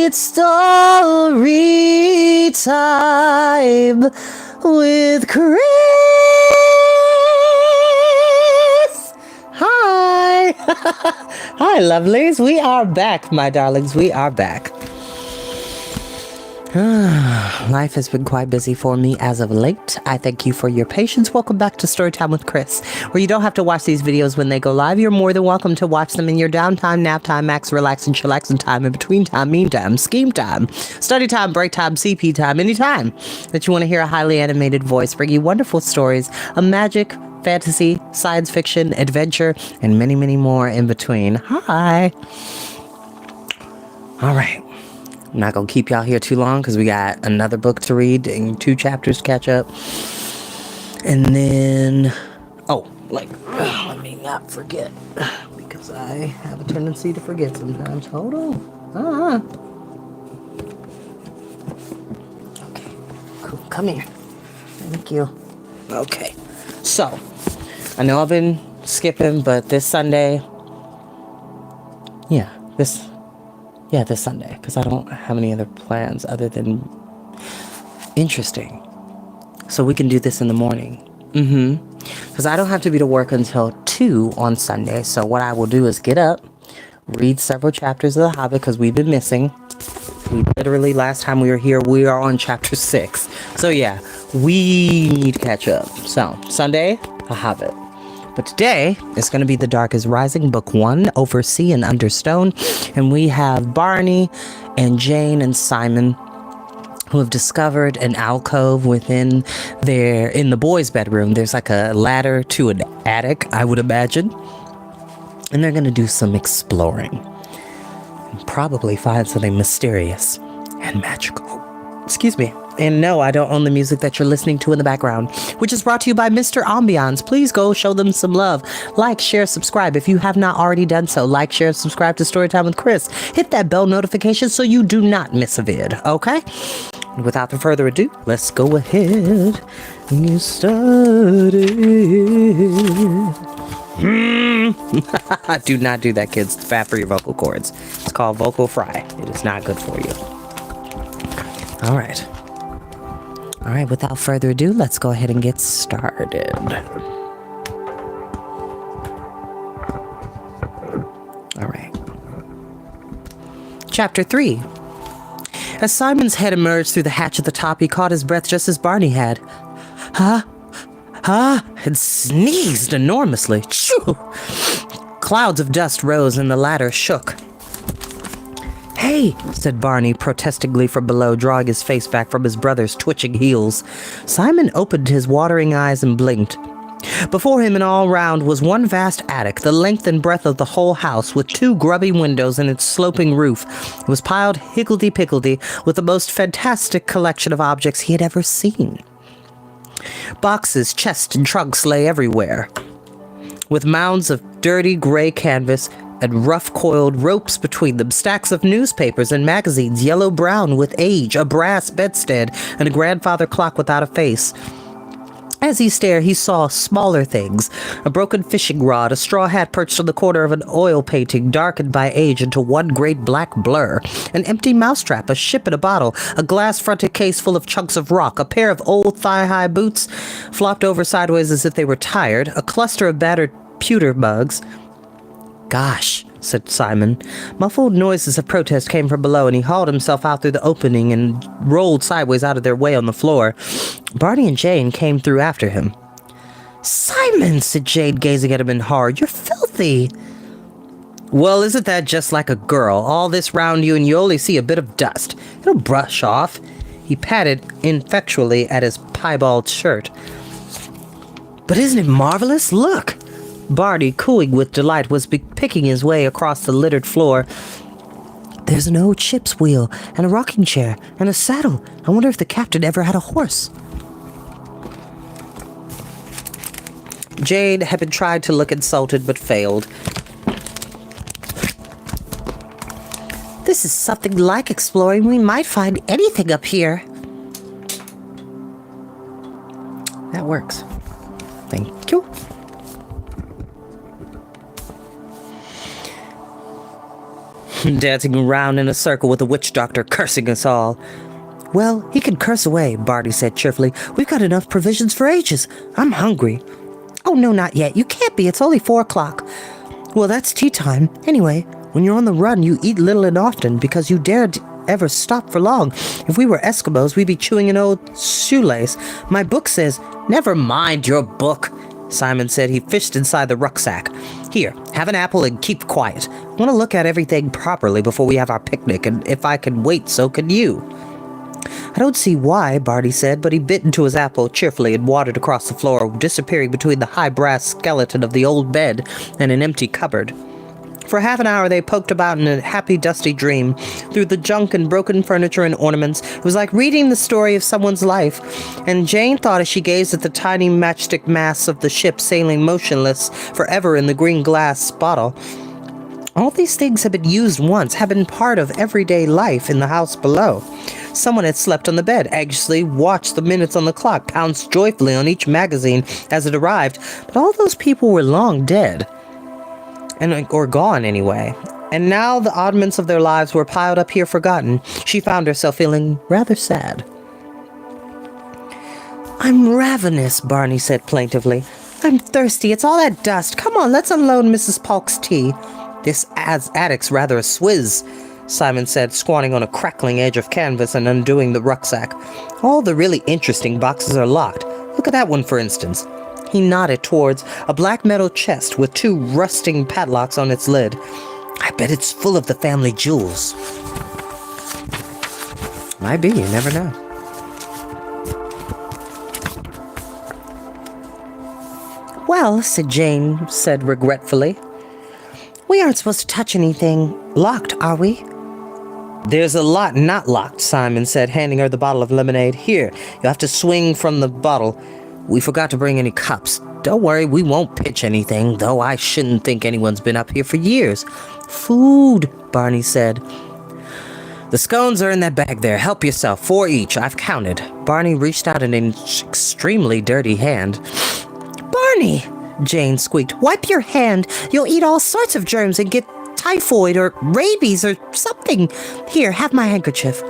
It's story time with Chris. Hi. Hi, lovelies. We are back, my darlings. We are back. Life has been quite busy for me as of late. I thank you for your patience. Welcome back to Storytime with Chris, where you don't have to watch these videos when they go live. You're more than welcome to watch them in your downtime, nap time, max, relax, and chillaxing time, in between time, mean time, scheme time, study time, break time, CP time, anytime that you want to hear a highly animated voice bring you wonderful stories of magic, fantasy, science fiction, adventure, and many, many more in between. Hi. All right. I'm not going to keep y'all here too long because we got another book to read and 2 chapters to catch up. And then, let me not forget because I have a tendency to forget sometimes. Hold on. Okay, cool. Come here. Thank you. Okay, so I know I've been skipping, but this Sunday, this Sunday, because I don't have any other plans other than interesting. So we can do this in the morning. Because I don't have to be to work until 2 on Sunday. So what I will do is get up, read several chapters of The Hobbit, because we've been missing. We literally, last time we were here, we are on chapter 6. So yeah, we need to catch up. So, Sunday, The Hobbit. But today is going to be The Dark is Rising, Book 1, Over Sea and Under Stone. And we have Barney and Jane and Simon, who have discovered an alcove in the boys' bedroom. There's like a ladder to an attic, I would imagine. And they're going to do some exploring. And probably find something mysterious and magical. Excuse me. And no, I don't own the music that you're listening to in the background, which is brought to you by Mr. Ambiance. Please go show them some love. Like, share, subscribe. If you have not already done so, like, share, subscribe to Storytime with Chris. Hit that bell notification so you do not miss a vid, okay? And without further ado, let's go ahead and get started. Do not do that, kids. It's bad for your vocal cords. It's called vocal fry. It is not good for you. All right, without further ado, let's go ahead and get started. All right. Chapter 3. As Simon's head emerged through the hatch at the top, he caught his breath just as Barney had. And sneezed enormously. Choo! Clouds of dust rose and the ladder shook. "Hey," said Barney protestingly from below, drawing his face back from his brother's twitching heels. Simon opened his watering eyes and blinked. Before him and all round was one vast attic, the length and breadth of the whole house, with 2 grubby windows in its sloping roof. It was piled higgledy-piggledy with the most fantastic collection of objects he had ever seen. Boxes, chests, and trunks lay everywhere, with mounds of dirty gray canvas and rough-coiled ropes between them, stacks of newspapers and magazines, yellow-brown with age, a brass bedstead, and a grandfather clock without a face. As he stared, he saw smaller things, a broken fishing rod, a straw hat perched on the corner of an oil painting, darkened by age into one great black blur, an empty mousetrap, a ship in a bottle, a glass-fronted case full of chunks of rock, a pair of old thigh-high boots flopped over sideways as if they were tired, a cluster of battered pewter mugs. "Gosh," said Simon. Muffled noises of protest came from below, and he hauled himself out through the opening and rolled sideways out of their way on the floor. Barney and Jane came through after him. "Simon," said Jane, gazing at him in horror, "you're filthy." "Well, isn't that just like a girl? All this round you and you only see a bit of dust. It'll brush off." He patted ineffectually at his piebald shirt. "But isn't it marvelous? Look!" Barney, cooing with delight, was picking his way across the littered floor. "There's an old ship's wheel, and a rocking chair, and a saddle. I wonder if the captain ever had a horse." Jane had been trying to look insulted, but failed. "This is something like exploring. We might find anything up here." That works. Thank you. dancing around in a circle with the witch doctor cursing us all. Well, he can curse away, Barty said cheerfully. We've got enough provisions for ages. I'm hungry. Oh, no, not yet. You can't be. It's only 4 o'clock. Well, that's tea time. Anyway, when you're on the run, you eat little and often because you daren't ever stop for long. If we were Eskimos, we'd be chewing an old shoelace. My book says, Never mind your book, Simon said. He fished inside the rucksack. Here, have an apple and keep quiet. I want to look at everything properly before we have our picnic, and if I can wait, so can you. I don't see why, Barty said, but he bit into his apple cheerfully and wandered across the floor, disappearing between the high brass skeleton of the old bed and an empty cupboard. For half an hour they poked about in a happy, dusty dream. Through the junk and broken furniture and ornaments, it was like reading the story of someone's life, and Jane thought as she gazed at the tiny matchstick mass of the ship sailing motionless forever in the green glass bottle. All these things had been used once, had been part of everyday life in the house below. Someone had slept on the bed, anxiously watched the minutes on the clock, pounced joyfully on each magazine as it arrived, but all those people were long dead. Or gone anyway. And now the oddments of their lives were piled up here forgotten. She found herself feeling rather sad. I'm ravenous, Barney said plaintively. I'm thirsty. It's all that dust. Come on, let's unload Mrs. Polk's tea. This attic's rather a swizz, Simon said, squatting on a crackling edge of canvas and undoing the rucksack. All the really interesting boxes are locked. Look at that one, for instance. He nodded towards a black metal chest with 2 rusting padlocks on its lid. I bet it's full of the family jewels. Might be, you never know. Well, Jane said regretfully, we aren't supposed to touch anything locked, are we? There's a lot not locked, Simon said, handing her the bottle of lemonade. Here, you'll have to swing from the bottle. We forgot to bring any cups. Don't worry, we won't pitch anything, though I shouldn't think anyone's been up here for years. Food, Barney said. The scones are in that bag there. Help yourself. 4 each. I've counted. Barney reached out an extremely dirty hand. Barney, Jane squeaked. Wipe your hand. You'll eat all sorts of germs and get typhoid or rabies or something. Here, have my handkerchief.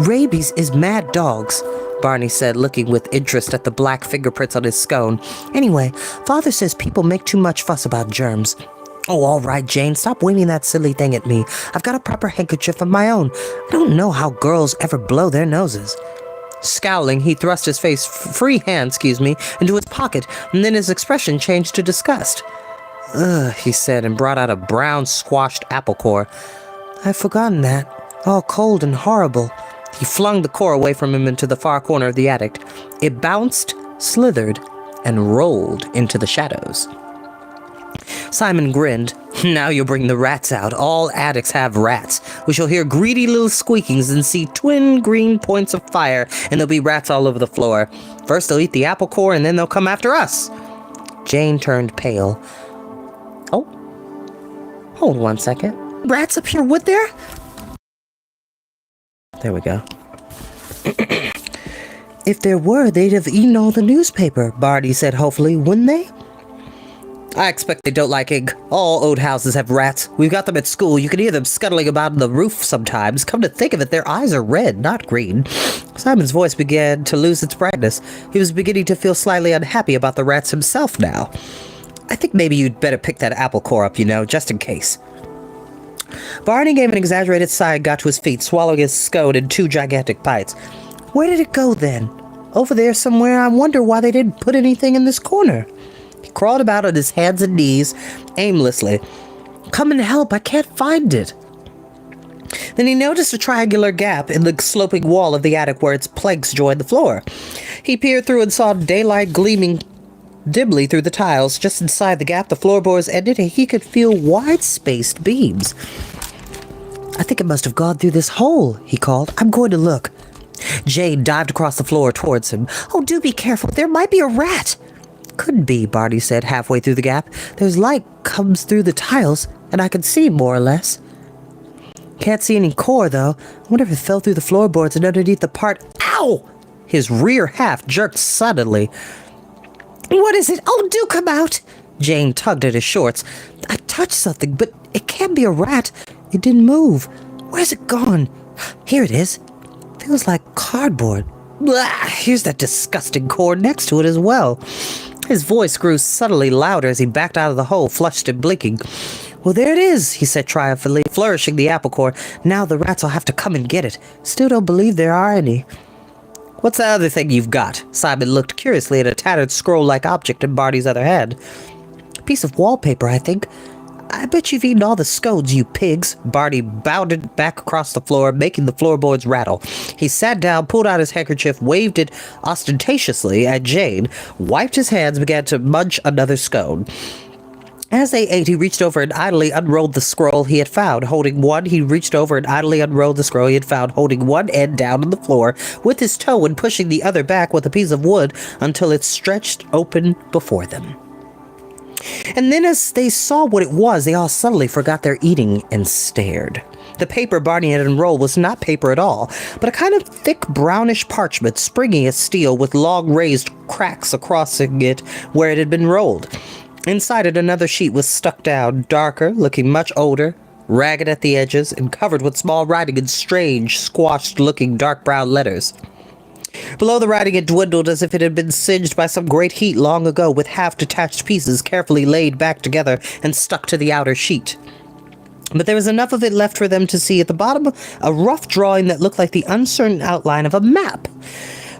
Rabies is mad dogs, Barney said, looking with interest at the black fingerprints on his scone. Anyway, Father says people make too much fuss about germs. Oh, all right, Jane, stop waving that silly thing at me. I've got a proper handkerchief of my own. I don't know how girls ever blow their noses. Scowling, he thrust his free hand, into his pocket, and then his expression changed to disgust. Ugh, he said, and brought out a brown, squashed apple core. I've forgotten that. All cold and horrible. He flung the core away from him into the far corner of the attic. It bounced, slithered, and rolled into the shadows. Simon grinned. Now you'll bring the rats out. All attics have rats. We shall hear greedy little squeakings and see twin green points of fire, and there'll be rats all over the floor. First they'll eat the apple core, and then they'll come after us. Jane turned pale. Oh, hold 1 second. Rats up here, would there? There we go. If there were, they'd have eaten all the newspaper, Barty said hopefully, wouldn't they? I expect they don't like egg. All old houses have rats. We've got them at school. You can hear them scuttling about on the roof sometimes. Come to think of it, their eyes are red, not green. Simon's voice began to lose its brightness. He was beginning to feel slightly unhappy about the rats himself now. I think maybe you'd better pick that apple core up, just in case. Barney gave an exaggerated sigh and got to his feet, swallowing his scone in 2 gigantic bites. Where did it go, then? Over there somewhere. I wonder why they didn't put anything in this corner. He crawled about on his hands and knees, aimlessly. Come and help, I can't find it. Then he noticed a triangular gap in the sloping wall of the attic where its planks joined the floor. He peered through and saw daylight gleaming dimly through the tiles. Just inside the gap, the floorboards ended, and he could feel wide-spaced beams. I think it must have gone through this hole, he called. I'm going to look. Jane dived across the floor towards him. Oh, do be careful. There might be a rat. Couldn't be, Barty said halfway through the gap. There's light comes through the tiles, and I can see more or less. Can't see any core, though. I wonder if it fell through the floorboards and underneath the part. Ow! His rear half jerked suddenly. What is it? Oh, do come out! Jane tugged at his shorts. touched something, but it can't be a rat. It didn't move. Where's it gone? Here it is. Feels like cardboard. Blah, here's that disgusting cord next to it as well. His voice grew subtly louder as he backed out of the hole, flushed and blinking. Well, there it is, he said triumphantly, flourishing the apple core. Now the rats will have to come and get it. Still don't believe there are any. What's the other thing you've got? Simon looked curiously at a tattered scroll-like object in Barney's other hand. A piece of wallpaper, I think. I bet you've eaten all the scones, you pigs. Barney bounded back across the floor, making the floorboards rattle. He sat down, pulled out his handkerchief, waved it ostentatiously at Jane, wiped his hands, began to munch another scone. As they ate, he reached over and idly unrolled the scroll he had found. Holding one end down on the floor with his toe and pushing the other back with a piece of wood until it stretched open before them. And then as they saw what it was, they all suddenly forgot their eating and stared. The paper Barney had unrolled was not paper at all, but a kind of thick brownish parchment, springy as steel, with long raised cracks across it where it had been rolled. Inside it, another sheet was stuck down, darker, looking much older, ragged at the edges, and covered with small writing in strange, squashed-looking dark brown letters. Below the writing it dwindled as if it had been singed by some great heat long ago, with half-detached pieces carefully laid back together and stuck to the outer sheet. But there was enough of it left for them to see at the bottom a rough drawing that looked like the uncertain outline of a map.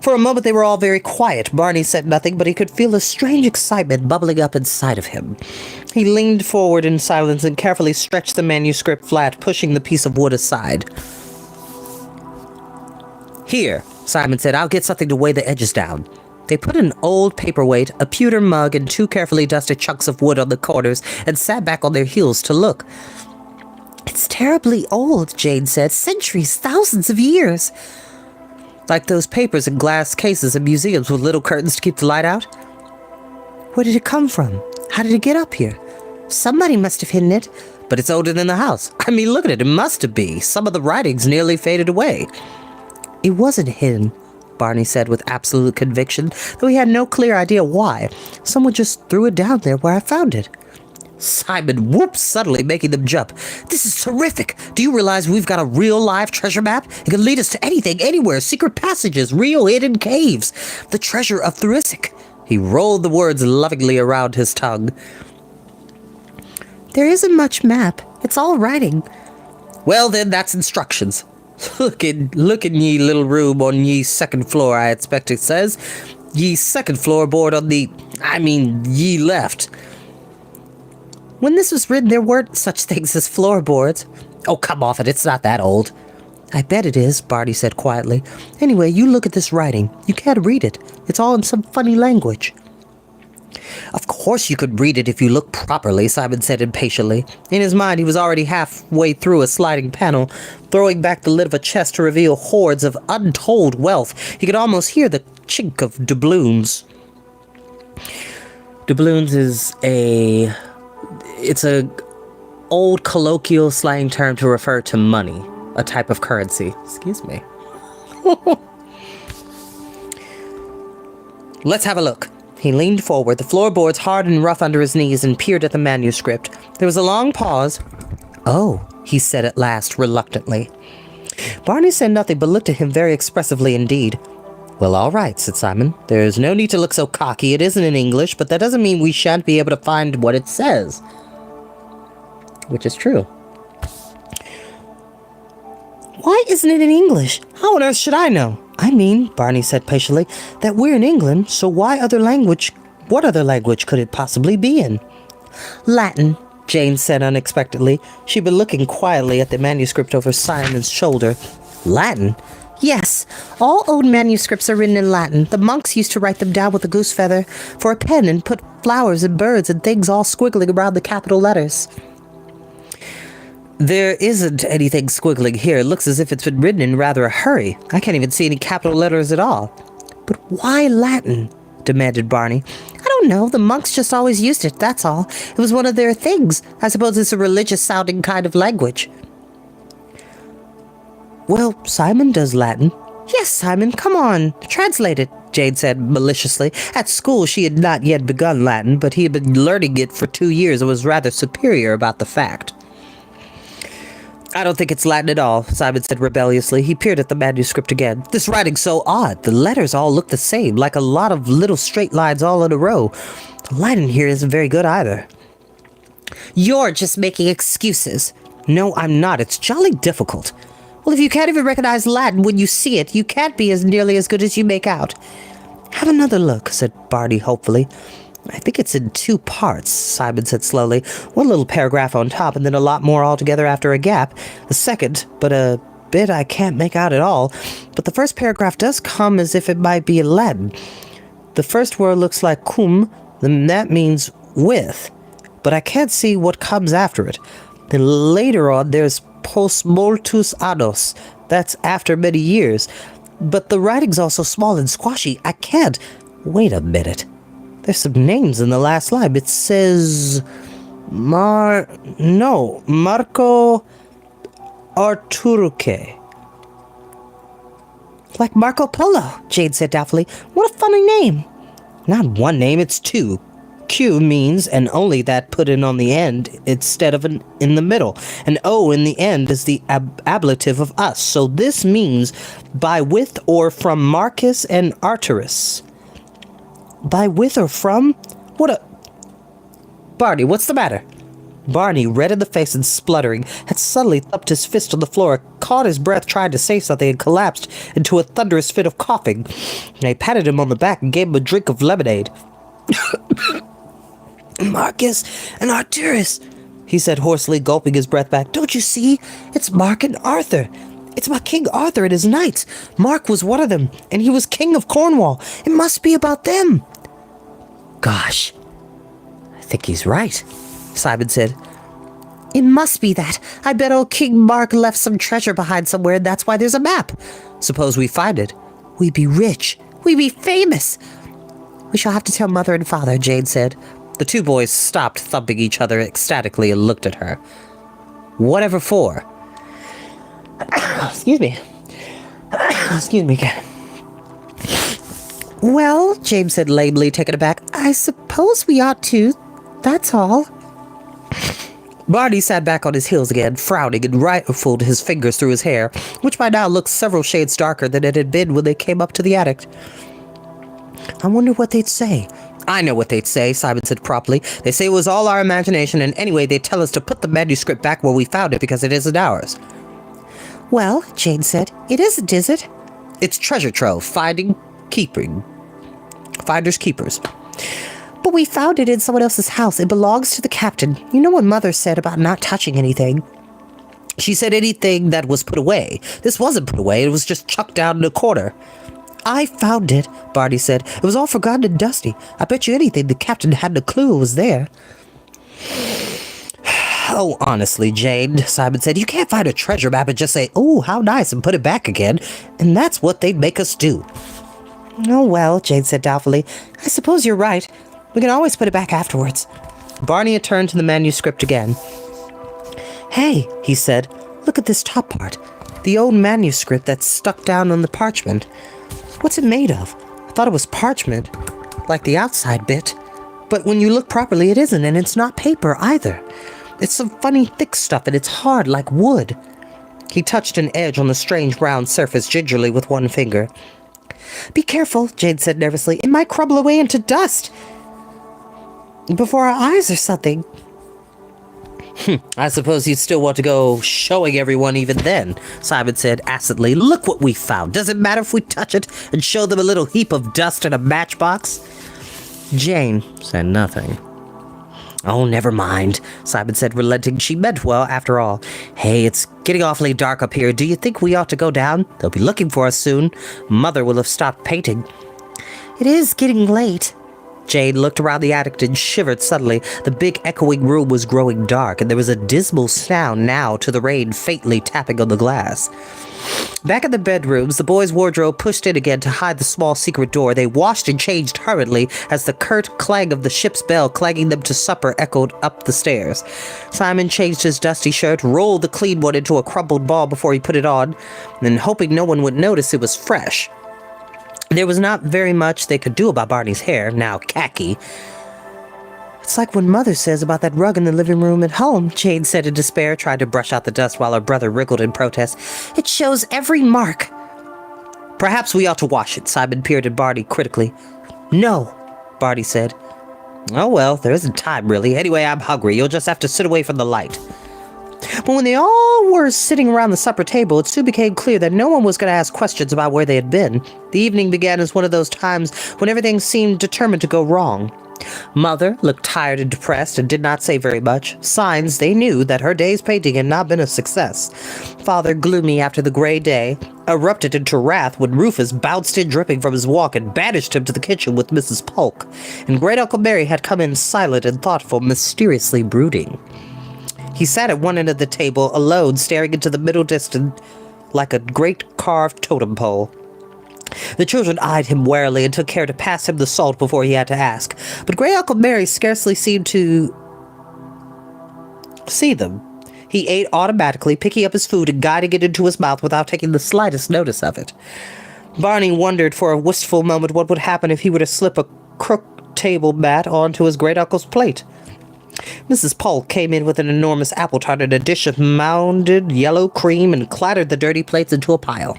For a moment they were all very quiet. Barney said nothing, but he could feel a strange excitement bubbling up inside of him. He leaned forward in silence and carefully stretched the manuscript flat, pushing the piece of wood aside. Here, Simon said, I'll get something to weigh the edges down. They put an old paperweight, a pewter mug, and 2 carefully dusted chunks of wood on the corners and sat back on their heels to look. It's terribly old, Jane said. Centuries, thousands of years. Like those papers in glass cases in museums with little curtains to keep the light out? Where did it come from? How did it get up here? Somebody must have hidden it. But it's older than the house. I mean, look at it. It must have been. Some of the writing's nearly faded away. It wasn't hidden, Barney said with absolute conviction, though he had no clear idea why. Someone just threw it down there where I found it. Simon whooped suddenly, making them jump. This is terrific! Do you realize we've got a real live treasure map? It can lead us to anything, anywhere, secret passages, real hidden caves. The treasure of Thrisic. He rolled the words lovingly around his tongue. There isn't much map. It's all writing. Well then, that's instructions. Look in ye little room on ye second floor, I expect it says. Ye second floor board on ye left. When this was written, there weren't such things as floorboards. Oh, come off it, it's not that old. I bet it is, Barney said quietly. Anyway, you look at this writing. You can't read it. It's all in some funny language. Of course you could read it if you look properly, Simon said impatiently. In his mind, he was already halfway through a sliding panel, throwing back the lid of a chest to reveal hoards of untold wealth. He could almost hear the chink of doubloons. Doubloons is It's a old colloquial slang term to refer to money, a type of currency. Excuse me. Let's have a look. He leaned forward, the floorboards hard and rough under his knees, and peered at the manuscript. There was a long pause. Oh, he said at last, reluctantly. Barney said nothing, but looked at him very expressively indeed. Well, all right, said Simon. There's no need to look so cocky. It isn't in English, but that doesn't mean we shan't be able to find what it says. Which is true. Why isn't it in English? How on earth should I know? I mean, Barney said patiently, that we're in England, so what other language could it possibly be in? Latin, Jane said unexpectedly. She'd been looking quietly at the manuscript over Simon's shoulder. Latin? Yes, all old manuscripts are written in Latin. The monks used to write them down with a goose feather for a pen and put flowers and birds and things all squiggling around the capital letters. There isn't anything squiggling here. It looks as if it's been written in rather a hurry. I can't even see any capital letters at all. But why Latin? Demanded Barney. I don't know. The monks just always used it, that's all. It was one of their things. I suppose it's a religious-sounding kind of language. Well, Simon does Latin. Yes, Simon, come on. Translate it. Jade said maliciously. At school, she had not yet begun Latin, but he had been learning it for 2 years and was rather superior about the fact. I don't think it's Latin at all, Simon said rebelliously. He peered at the manuscript again. This writing's so odd. The letters all look the same, like a lot of little straight lines all in a row. The Latin here isn't very good either. You're just making excuses. No, I'm not. It's jolly difficult. Well, if you can't even recognize Latin when you see it, you can't be as nearly as good as you make out. Have another look, said Barney hopefully. I think it's in 2 parts, Simon said slowly. One little paragraph on top and then a lot more altogether after a gap. The second, but a bit I can't make out at all. But the first paragraph does come as if it might be in Latin. The first word looks like cum, then that means with. But I can't see what comes after it. Then later on, there's post multus annos. That's after many years. But the writing's also small and squashy. I can't. Wait a minute. There's some names in the last line. It says... Marco Arturuque. Like Marco Polo, Jade said doubtfully. What a funny name. Not one name, it's 2. Q means, and only that put in on the end instead of an in the middle. An O in the end is the ablative of us. So this means by with or from Marcus and Arturus. By with or from? What a... Barney, what's the matter? Barney, red in the face and spluttering, had suddenly thumped his fist on the floor, caught his breath trying to say something, and collapsed into a thunderous fit of coughing. I patted him on the back and gave him a drink of lemonade. Marcus and Arturus, he said hoarsely, gulping his breath back. Don't you see? It's Mark and Arthur. It's my King Arthur and his knights. Mark was one of them, and he was king of Cornwall. It must be about them. Gosh, I think he's right, Simon said. It must be that. I bet old King Mark left some treasure behind somewhere, and that's why there's a map. Suppose we find it. We'd be rich. We'd be famous. We shall have to tell Mother and Father, Jade said. The 2 boys stopped thumping each other ecstatically and looked at her. Whatever for? Excuse me. Excuse me again. Well, James said lamely, taken aback, I suppose we ought to. That's all. Barney sat back on his heels again, frowning, and rifled his fingers through his hair, which by now looked several shades darker than it had been when they came up to the attic. I wonder what they'd say. I know what they'd say, Simon said promptly. They say it was all our imagination, and anyway, they'd tell us to put the manuscript back where we found it because it isn't ours. Well, Jane said, it isn't, is it? It's treasure trove, finders keepers. But we found it in someone else's house. It belongs to the captain. You know what Mother said about not touching anything? She said anything that was put away. This wasn't put away, it was just chucked down in a corner. I found it, Barney said. It was all forgotten and dusty. I bet you anything the captain hadn't a clue it was there. Oh, honestly, Jane, Simon said, you can't find a treasure map and just say, oh, how nice, and put it back again. And that's what they'd make us do. Oh, well, Jane said doubtfully. I suppose you're right. We can always put it back afterwards. Barney had turned to the manuscript again. Hey, he said, look at this top part. The old manuscript that's stuck down on the parchment. What's it made of? I thought it was parchment, like the outside bit. But when you look properly, it isn't, and it's not paper either. It's some funny thick stuff, and it's hard like wood. He touched an edge on the strange brown surface gingerly with one finger. Be careful, Jade said nervously. It might crumble away into dust. Before our eyes or something. I suppose you'd still want to go showing everyone even then, Simon said acidly. Look what we found. Does it matter if we touch it and show them a little heap of dust in a matchbox? Jane said nothing. Oh, never mind, Simon said, relenting. She meant well, after all. Hey, it's getting awfully dark up here. Do you think we ought to go down? They'll be looking for us soon. Mother will have stopped painting. It is getting late. Jane looked around the attic and shivered suddenly. The big echoing room was growing dark, and there was a dismal sound now to the rain faintly tapping on the glass. Back in the bedrooms, the boys' wardrobe pushed in again to hide the small secret door. They washed and changed hurriedly as the curt clang of the ship's bell clanging them to supper echoed up the stairs. Simon changed his dusty shirt, rolled the clean one into a crumpled ball before he put it on, and hoping no one would notice it was fresh. There was not very much they could do about Barney's hair, now khaki. It's like when Mother says about that rug in the living room at home, Jane said in despair, tried to brush out the dust while her brother wriggled in protest. It shows every mark. Perhaps we ought to wash it, Simon peered at Barney critically. No, Barney said. Oh well, there isn't time really. Anyway, I'm hungry. You'll just have to sit away from the light. But when they all were sitting around the supper table, it soon became clear that no one was going to ask questions about where they had been. The evening began as one of those times when everything seemed determined to go wrong. Mother looked tired and depressed and did not say very much. Signs they knew that her day's painting had not been a success. Father, gloomy after the gray day, erupted into wrath when Rufus bounced in dripping from his walk and banished him to the kitchen with Mrs. Polk. And Great Uncle Mary had come in silent and thoughtful, mysteriously brooding. He sat at one end of the table, alone, staring into the middle distance like a great carved totem pole. The children eyed him warily and took care to pass him the salt before he had to ask. But Great Uncle Mary scarcely seemed to see them. He ate automatically, picking up his food and guiding it into his mouth without taking the slightest notice of it. Barney wondered for a wistful moment what would happen if he were to slip a crook table mat onto his great-uncle's plate. Mrs. Polk came in with an enormous apple tart and a dish of mounded yellow cream and clattered the dirty plates into a pile.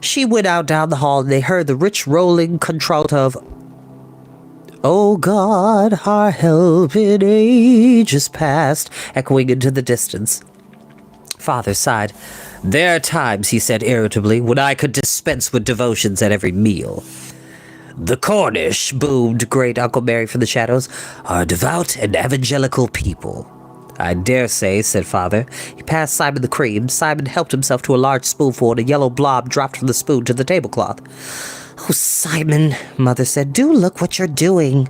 She went out down the hall and they heard the rich rolling contralto of "Oh God, our help in ages past," echoing into the distance. Father sighed. "There are times," he said irritably, "when I could dispense with devotions at every meal." "The Cornish," boomed Great Uncle Mary from the shadows, "are a devout and evangelical people." "I dare say," said Father. He passed Simon the cream. Simon helped himself to a large spoonful, and a yellow blob dropped from the spoon to the tablecloth. "Oh, Simon," Mother said, "do look what you're doing."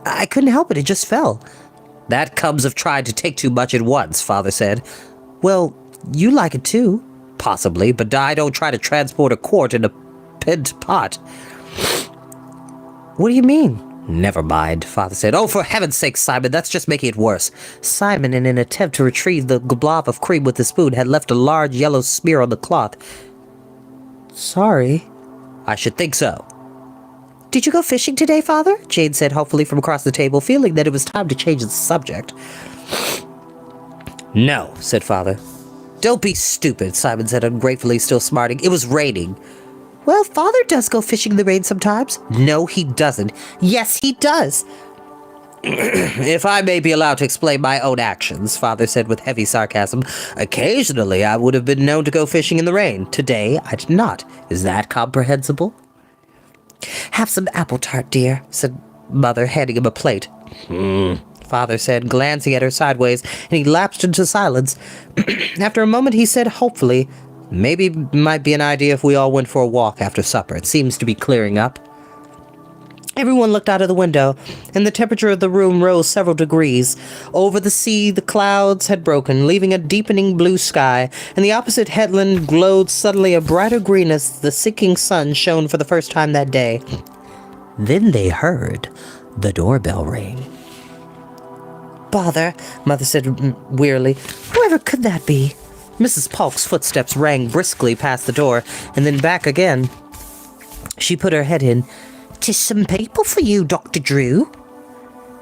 "I couldn't help it. It just fell." "That comes of trying to take too much at once," Father said. "Well, you like it too." "Possibly, but I don't try to transport a quart in a pent pot." "What do you mean?" "Never mind," Father said. "Oh, for heaven's sake, Simon, that's just making it worse." Simon, in an attempt to retrieve the glob of cream with the spoon, had left a large yellow smear on the cloth. "Sorry." "I should think so." "Did you go fishing today, Father?" Jane said hopefully from across the table, feeling that it was time to change the subject. "No," said Father. "Don't be stupid," Simon said ungratefully, still smarting. "It was raining." "Well, Father does go fishing in the rain sometimes." "No, he doesn't." "Yes, he does." "If I may be allowed to explain my own actions," Father said with heavy sarcasm, "occasionally I would have been known to go fishing in the rain. Today I did not. Is that comprehensible?" "Have some apple tart, dear," said Mother, handing him a plate. Father said, glancing at her sideways, and he lapsed into silence. After a moment he said hopefully, "Maybe it might be an idea if we all went for a walk after supper. It seems to be clearing up." Everyone looked out of the window, and the temperature of the room rose several degrees. Over the sea, the clouds had broken, leaving a deepening blue sky, and the opposite headland glowed suddenly a brighter green as the sinking sun shone for the first time that day. Then they heard the doorbell ring. "Bother," Mother said wearily. "Whoever could that be?" Mrs. Polk's footsteps rang briskly past the door, and then back again. She put her head in. "'Tis some people for you, Dr. Drew."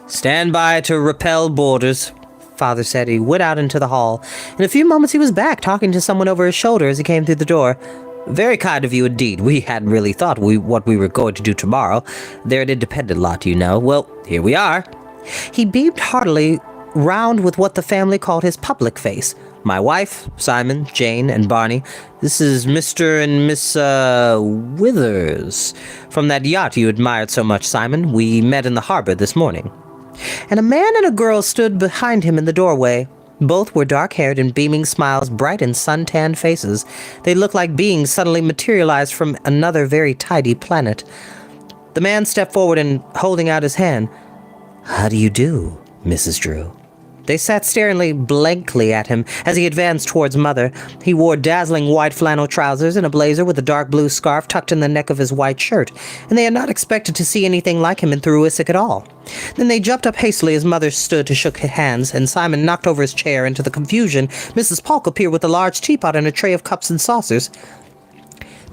"Stand by to repel boarders," Father said. He went out into the hall. In a few moments he was back, talking to someone over his shoulder as he came through the door. "Very kind of you indeed. We hadn't really thought what we were going to do tomorrow. They're an independent lot, you know. Well, here we are." He beamed heartily round with what the family called his public face. "My wife, Simon, Jane, and Barney. This is Mr. and Miss, Withers. From that yacht you admired so much, Simon. We met in the harbor this morning." And a man and a girl stood behind him in the doorway. Both were dark-haired and beaming smiles, bright and sun-tanned faces. They looked like beings suddenly materialized from another very tidy planet. The man stepped forward and, holding out his hand, "How do you do, Mrs. Drew?" They sat staring blankly at him as he advanced towards Mother. He wore dazzling white flannel trousers and a blazer with a dark blue scarf tucked in the neck of his white shirt, and they had not expected to see anything like him in Thoruissic at all. Then they jumped up hastily as Mother stood to shake hands, and Simon knocked over his chair. Into the confusion, Mrs. Polk appeared with a large teapot and a tray of cups and saucers.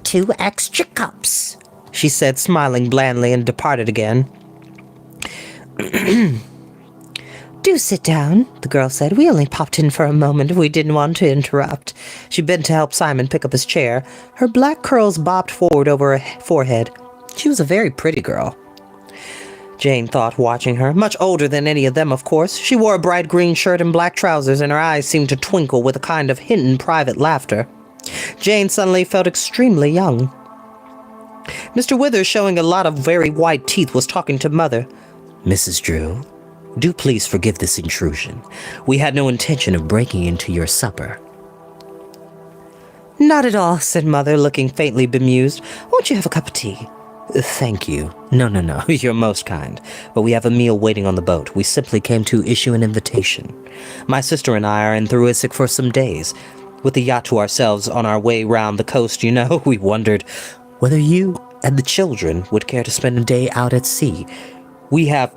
"2 extra cups," she said, smiling blandly, and departed again. Do sit down, the girl said. We only popped in for a moment. We didn't want to interrupt. She bent to help Simon pick up his chair. Her black curls bobbed forward over her forehead. She was a very pretty girl, Jane thought, watching her. Much older than any of them, of course. She wore a bright green shirt and black trousers, and her eyes seemed to twinkle with a kind of hidden private laughter. Jane suddenly felt extremely young. Mr. Withers, showing a lot of very white teeth, was talking to Mother. Mrs. Drew, do please forgive this intrusion. We had no intention of breaking into your supper. Not at all, said Mother, looking faintly bemused. Won't you have a cup of tea? Thank you. No. You're most kind. But we have a meal waiting on the boat. We simply came to issue an invitation. My sister and I are in Thruisic for some days. With the yacht to ourselves on our way round the coast, we wondered whether you and the children would care to spend a day out at sea. We have...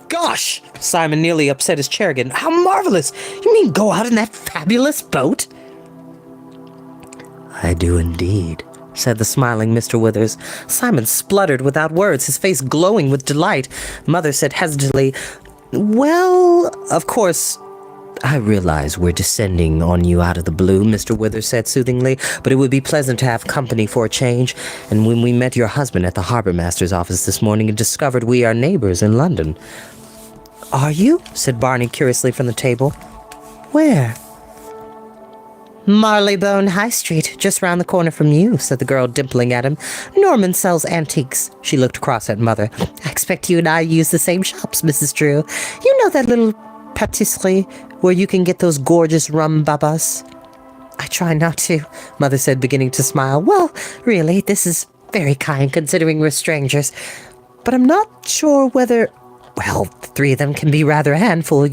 Gosh! Simon nearly upset his chair again. How marvelous! You mean go out in that fabulous boat? I do indeed, said the smiling Mr. Withers. Simon spluttered without words, his face glowing with delight. Mother said hesitantly, Well, of course... I realize we're descending on you out of the blue, Mr. Withers said soothingly, but it would be pleasant to have company for a change. And when we met your husband at the harbour master's office this morning and discovered we are neighbours in London. Are you? Said Barney curiously from the table. Where? Marleybone High Street, just round the corner from you, said the girl, dimpling at him. Norman sells antiques. She looked across at Mother. I expect you and I use the same shops, Mrs. Drew. You know that little patisserie where you can get those gorgeous rum babas? I try not to, Mother said, beginning to smile. Well, really, this is very kind, considering we're strangers. But I'm not sure whether... Well, the three of them can be rather a handful,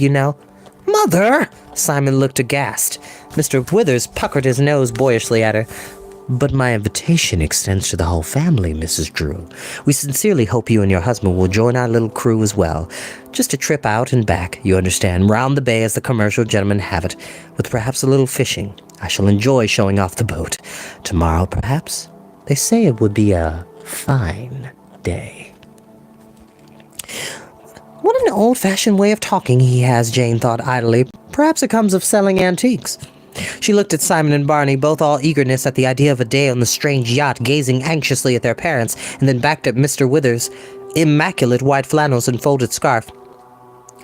Mother! Simon looked aghast. Mr. Withers puckered his nose boyishly at her. But my invitation extends to the whole family, Mrs. Drew. We sincerely hope you and your husband will join our little crew as well. Just a trip out and back, you understand, round the bay as the commercial gentlemen have it, with perhaps a little fishing. I shall enjoy showing off the boat. Tomorrow, perhaps? They say it would be a fine day. What an old-fashioned way of talking he has, Jane thought idly. Perhaps it comes of selling antiques. She looked at Simon and Barney, both all eagerness at the idea of a day on the strange yacht, gazing anxiously at their parents, and then back at Mr. Withers' immaculate white flannels and folded scarf.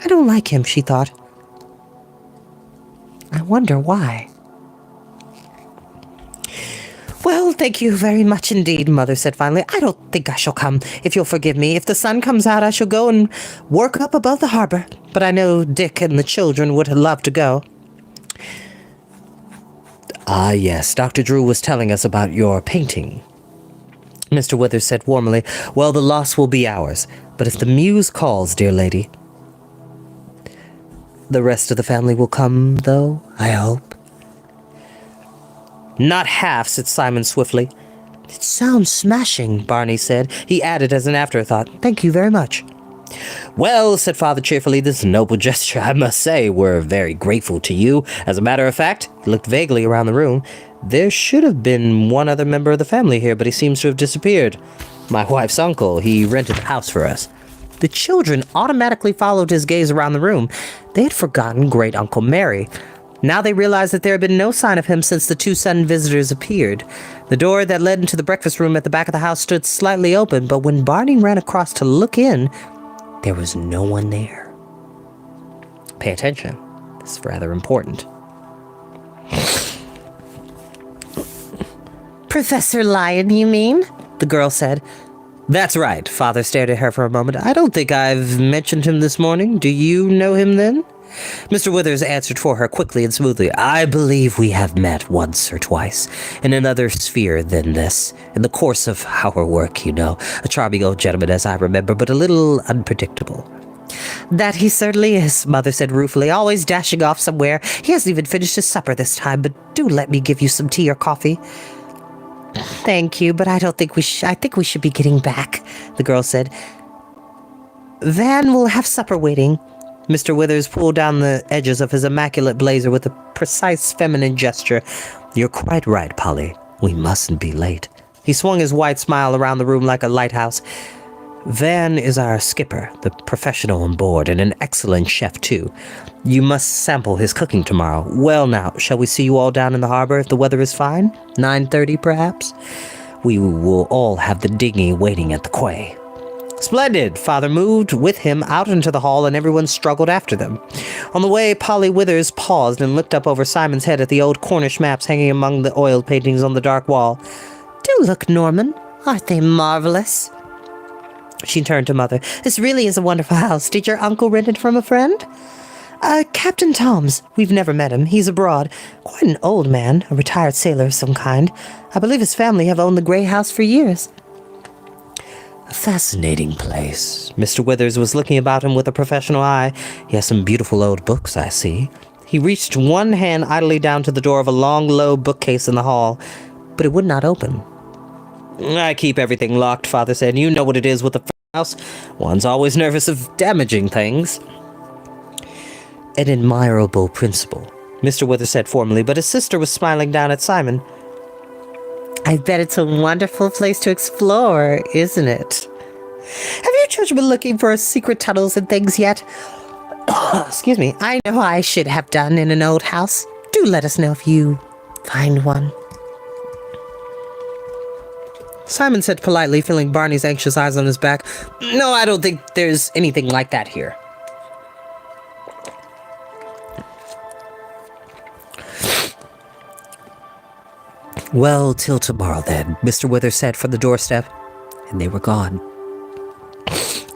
I don't like him, she thought. I wonder why. Well, thank you very much indeed, Mother said finally. I don't think I shall come, if you'll forgive me. If the sun comes out, I shall go and work up above the harbor. But I know Dick and the children would love to go. Ah, yes, Dr. Drew was telling us about your painting. Mr. Withers said warmly, Well, the loss will be ours. But if the muse calls, dear lady... The rest of the family will come, though, I hope. Not half, said Simon swiftly. It sounds smashing, Barney said. He added as an afterthought, Thank you very much. Well, said Father cheerfully, this is a noble gesture, I must say. We're very grateful to you. As a matter of fact, he looked vaguely around the room. There should have been one other member of the family here, but he seems to have disappeared. My wife's uncle. He rented the house for us. The children automatically followed his gaze around the room. They had forgotten Great Uncle Mary. Now they realized that there had been no sign of him since the two sudden visitors appeared. The door that led into the breakfast room at the back of the house stood slightly open, but when Barney ran across to look in, there was no one there. Pay attention. This is rather important. Professor Lyon, you mean? The girl said. That's right. Father stared at her for a moment. I don't think I've mentioned him this morning. Do you know him then? Mr. Withers answered for her quickly and smoothly. I believe we have met once or twice in another sphere than this, in the course of our work, A charming old gentleman, as I remember, but a little unpredictable. That he certainly is, Mother said ruefully, always dashing off somewhere. He hasn't even finished his supper this time, but do let me give you some tea or coffee. Thank you, but I think we should be getting back, the girl said. Van will have supper waiting. Mr. Withers pulled down the edges of his immaculate blazer with a precise feminine gesture. You're quite right, Polly. We mustn't be late. He swung his white smile around the room like a lighthouse. Van is our skipper, the professional on board, and an excellent chef, too. You must sample his cooking tomorrow. Well now, shall we see you all down in the harbor if the weather is fine? 9:30, perhaps? We will all have the dinghy waiting at the quay. Splendid! Father moved with him out into the hall, and everyone struggled after them. On the way, Polly Withers paused and looked up over Simon's head at the old Cornish maps hanging among the oil paintings on the dark wall. Do look, Norman. Aren't they marvelous? She turned to Mother. This really is a wonderful house. Did your uncle rent it from a friend? Captain Tom's. We've never met him. He's abroad. Quite an old man, a retired sailor of some kind. I believe his family have owned the Grey House for years. A fascinating place. Mr. Withers was looking about him with a professional eye. He has some beautiful old books, I see. He reached one hand idly down to the door of a long, low bookcase in the hall, but it would not open. I keep everything locked, Father said. You know what it is with the house. One's always nervous of damaging things. An admirable principle, Mr. Withers said formally, but his sister was smiling down at Simon. I bet it's a wonderful place to explore, isn't it? Have you children been looking for secret tunnels and things yet? Excuse me. I know I should have done in an old house. Do let us know if you find one. Simon said politely, feeling Barney's anxious eyes on his back. No, I don't think there's anything like that here. Well, till tomorrow then, Mr. Withers said from the doorstep, and they were gone.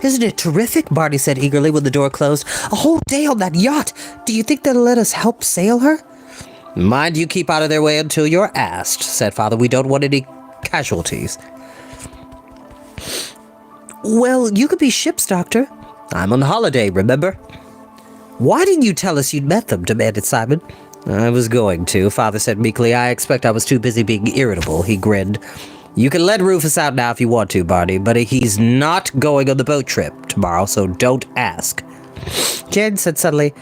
Isn't it terrific? Barney said eagerly when the door closed. A whole day on that yacht! Do you think they'll let us help sail her? Mind you keep out of their way until you're asked, said Father. We don't want any casualties. Well, you could be ship's doctor. I'm on holiday, remember? Why didn't you tell us you'd met them? Demanded Simon. I was going to, Father said meekly. I expect I was too busy being irritable. He grinned. You can let Rufus out now if you want to, Barney, but he's not going on the boat trip tomorrow, so don't ask. Jane said suddenly,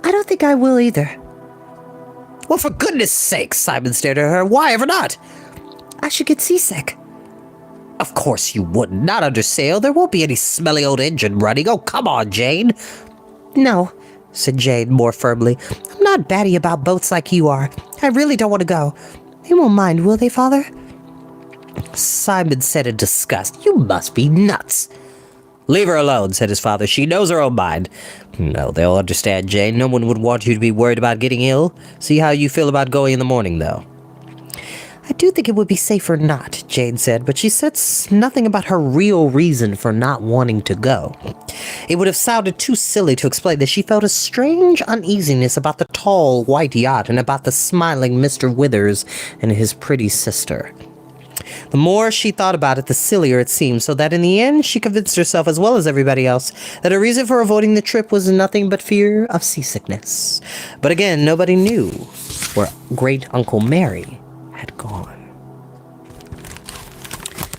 I don't think I will either. Well, for goodness sake, Simon stared at her. Why ever not? I should get seasick. Of course you wouldn't. Not under sail. There won't be any smelly old engine running. Oh, come on, Jane. No, said Jane more firmly. I'm not batty about boats like you are. I really don't want to go. They won't mind, will they, Father? Simon said in disgust. You must be nuts. Leave her alone, said his father. She knows her own mind. No, they'll understand, Jane. No one would want you to be worried about getting ill. See how you feel about going in the morning, though. I do think it would be safer not, Jane said, but she said nothing about her real reason for not wanting to go. It would have sounded too silly to explain that she felt a strange uneasiness about the tall, white yacht and about the smiling Mr. Withers and his pretty sister. The more she thought about it, the sillier it seemed, so that in the end she convinced herself, as well as everybody else, that her reason for avoiding the trip was nothing but fear of seasickness. But again, nobody knew where Great-Uncle Mary had gone.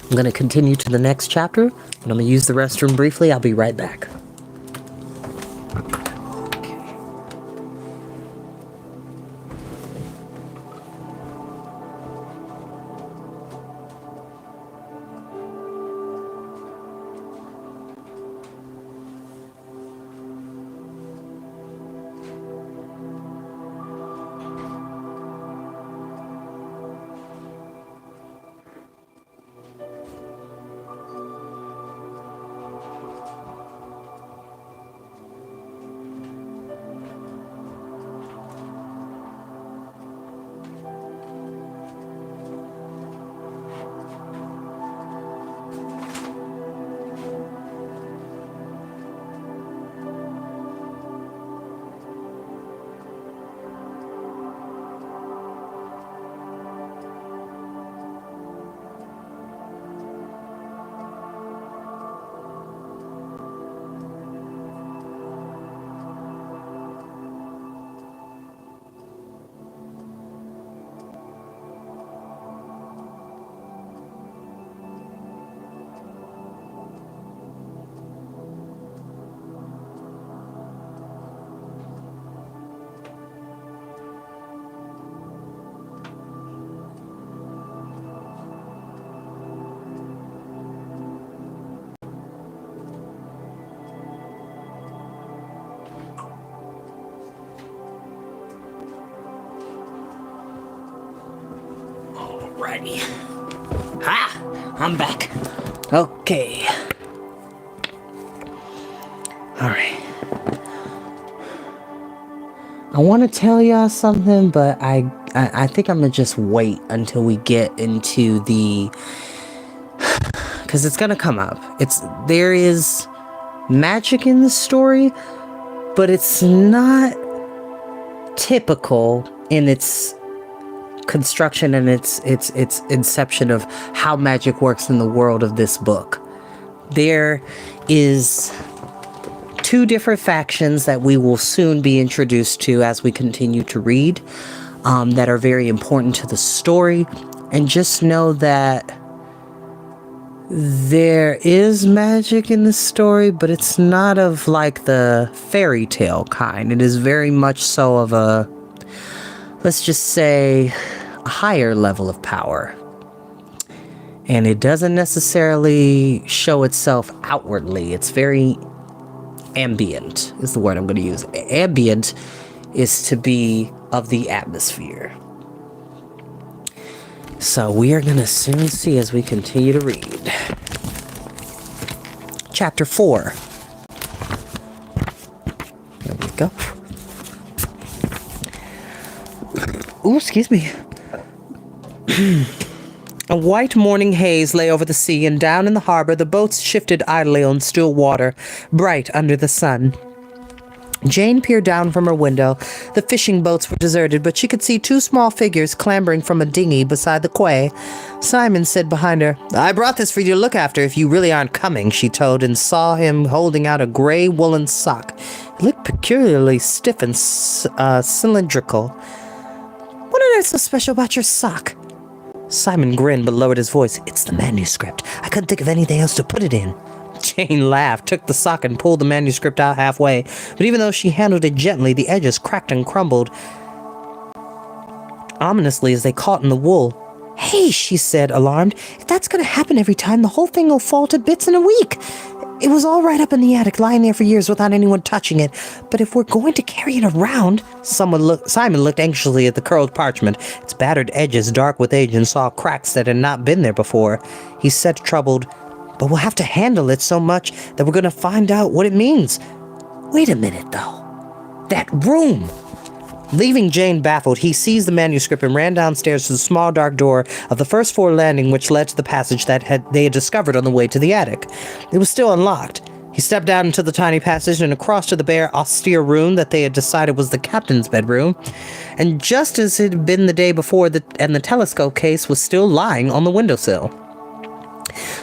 I'm going to continue to the next chapter, and I'm going to use the restroom briefly. I'll be right back. Alrighty. I'm back. Okay. Alright. I want to tell y'all something, but I think I'm gonna just wait until we get into the... Because it's gonna come up. There is magic in the story, but it's not typical in its construction and its inception of how magic works in the world of this book. There is two different factions that we will soon be introduced to as we continue to read, that are very important to the story. And just know that there is magic in the story, but it's not of like the fairy tale kind. It is very much so of a, let's just say, a higher level of power. And it doesn't necessarily show itself outwardly. It's very ambient, is the word I'm going to use. Ambient is to be of the atmosphere. So we are going to soon see as we continue to read. Chapter 4. There we go. Ooh, excuse me. A white morning haze lay over the sea, and down in the harbor the boats shifted idly on still water, bright under the sun. Jane peered down from her window. The fishing boats were deserted, but she could see two small figures clambering from a dinghy beside the quay. Simon said behind her, "I brought this for you to look after if you really aren't coming," she told, and saw him holding out a gray woolen sock. It looked peculiarly stiff and cylindrical. "What on earth's so special about your sock?" Simon grinned but lowered his voice. "It's the manuscript. I couldn't think of anything else to put it in." Jane laughed, took the sock, and pulled the manuscript out halfway. But even though she handled it gently, the edges cracked and crumbled ominously as they caught in the wool. "Hey," she said, alarmed. "If that's going to happen every time, the whole thing will fall to bits in a week. It was all right up in the attic, lying there for years without anyone touching it. But if we're going to carry it around..." Simon looked anxiously at the curled parchment, its battered edges dark with age, and saw cracks that had not been there before. He said, troubled, "But we'll have to handle it so much that we're going to find out what it means. Wait a minute, though. That room!" Leaving Jane baffled, he seized the manuscript and ran downstairs to the small dark door of the first floor landing, which led to the passage they had discovered on the way to the attic. It was still unlocked. He stepped down into the tiny passage and across to the bare, austere room that they had decided was the captain's bedroom. And just as it had been the day before, the telescope case was still lying on the windowsill.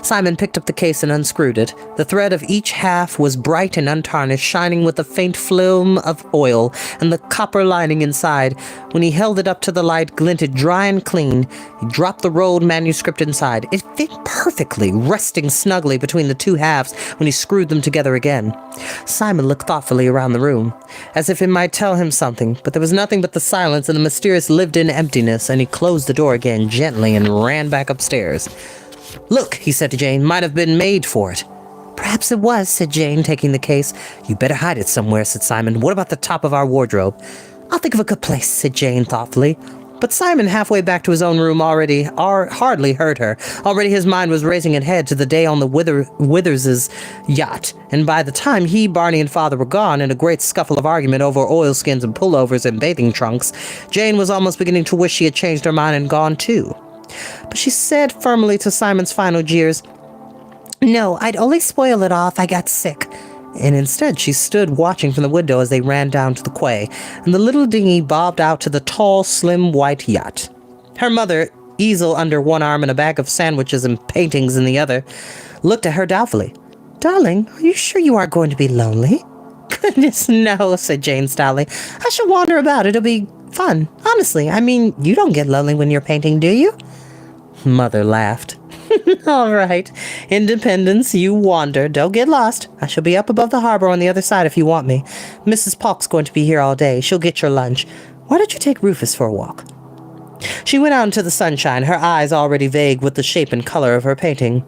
Simon picked up the case and unscrewed it. The thread of each half was bright and untarnished, shining with a faint film of oil, and the copper lining inside. When he held it up to the light, glinted dry and clean. He dropped the rolled manuscript inside. It fit perfectly, resting snugly between the two halves when he screwed them together again. Simon looked thoughtfully around the room, as if it might tell him something, but there was nothing but the silence and the mysterious lived-in emptiness, and he closed the door again gently and ran back upstairs. "Look," he said to Jane, "might have been made for it." "Perhaps it was," said Jane, taking the case. "You better hide it somewhere," said Simon. "What about the top of our wardrobe?" "I'll think of a good place," said Jane thoughtfully. But Simon, halfway back to his own room, hardly heard her. Already his mind was racing ahead to the day on the Withers' yacht, and by the time he, Barney, and Father were gone in a great scuffle of argument over oilskins and pullovers and bathing trunks, Jane was almost beginning to wish she had changed her mind and gone too. But she said firmly to Simon's final jeers, "No, I'd only spoil it all if I got sick." And instead she stood watching from the window as they ran down to the quay, and the little dinghy bobbed out to the tall, slim white yacht. Her mother, easel under one arm and a bag of sandwiches and paintings in the other, looked at her doubtfully. "Darling, are you sure you aren't going to be lonely?" "Goodness, no," said Jane stoutly. "I shall wander about. It'll be fun. Honestly, I mean, you don't get lonely when you're painting, do you?" Mother laughed. "All right. Independence, you wander. Don't get lost. I shall be up above the harbor on the other side if you want me. Mrs. Polk's going to be here all day. She'll get your lunch. Why don't you take Rufus for a walk?" She went out into the sunshine, her eyes already vague with the shape and color of her painting.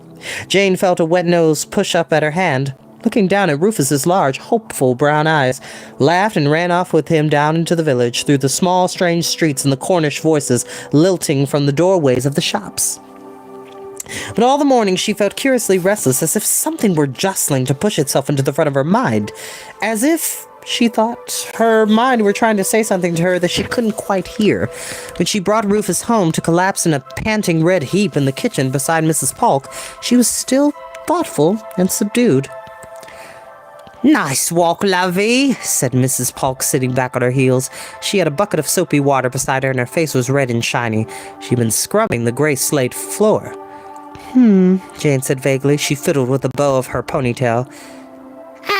Jane felt a wet nose push up at her hand. looking down at Rufus's large, hopeful brown eyes, laughed and ran off with him down into the village, through the small, strange streets and the Cornish voices lilting from the doorways of the shops. But all the morning she felt curiously restless, as if something were jostling to push itself into the front of her mind, as if, she thought, her mind were trying to say something to her that she couldn't quite hear. When she brought Rufus home to collapse in a panting red heap in the kitchen beside Mrs. Polk, she was still thoughtful and subdued. "Nice walk, lovey," said Mrs. Polk, sitting back on her heels. She had a bucket of soapy water beside her, and her face was red and shiny. She'd been scrubbing the gray slate floor. Jane said vaguely. She fiddled with the bow of her ponytail.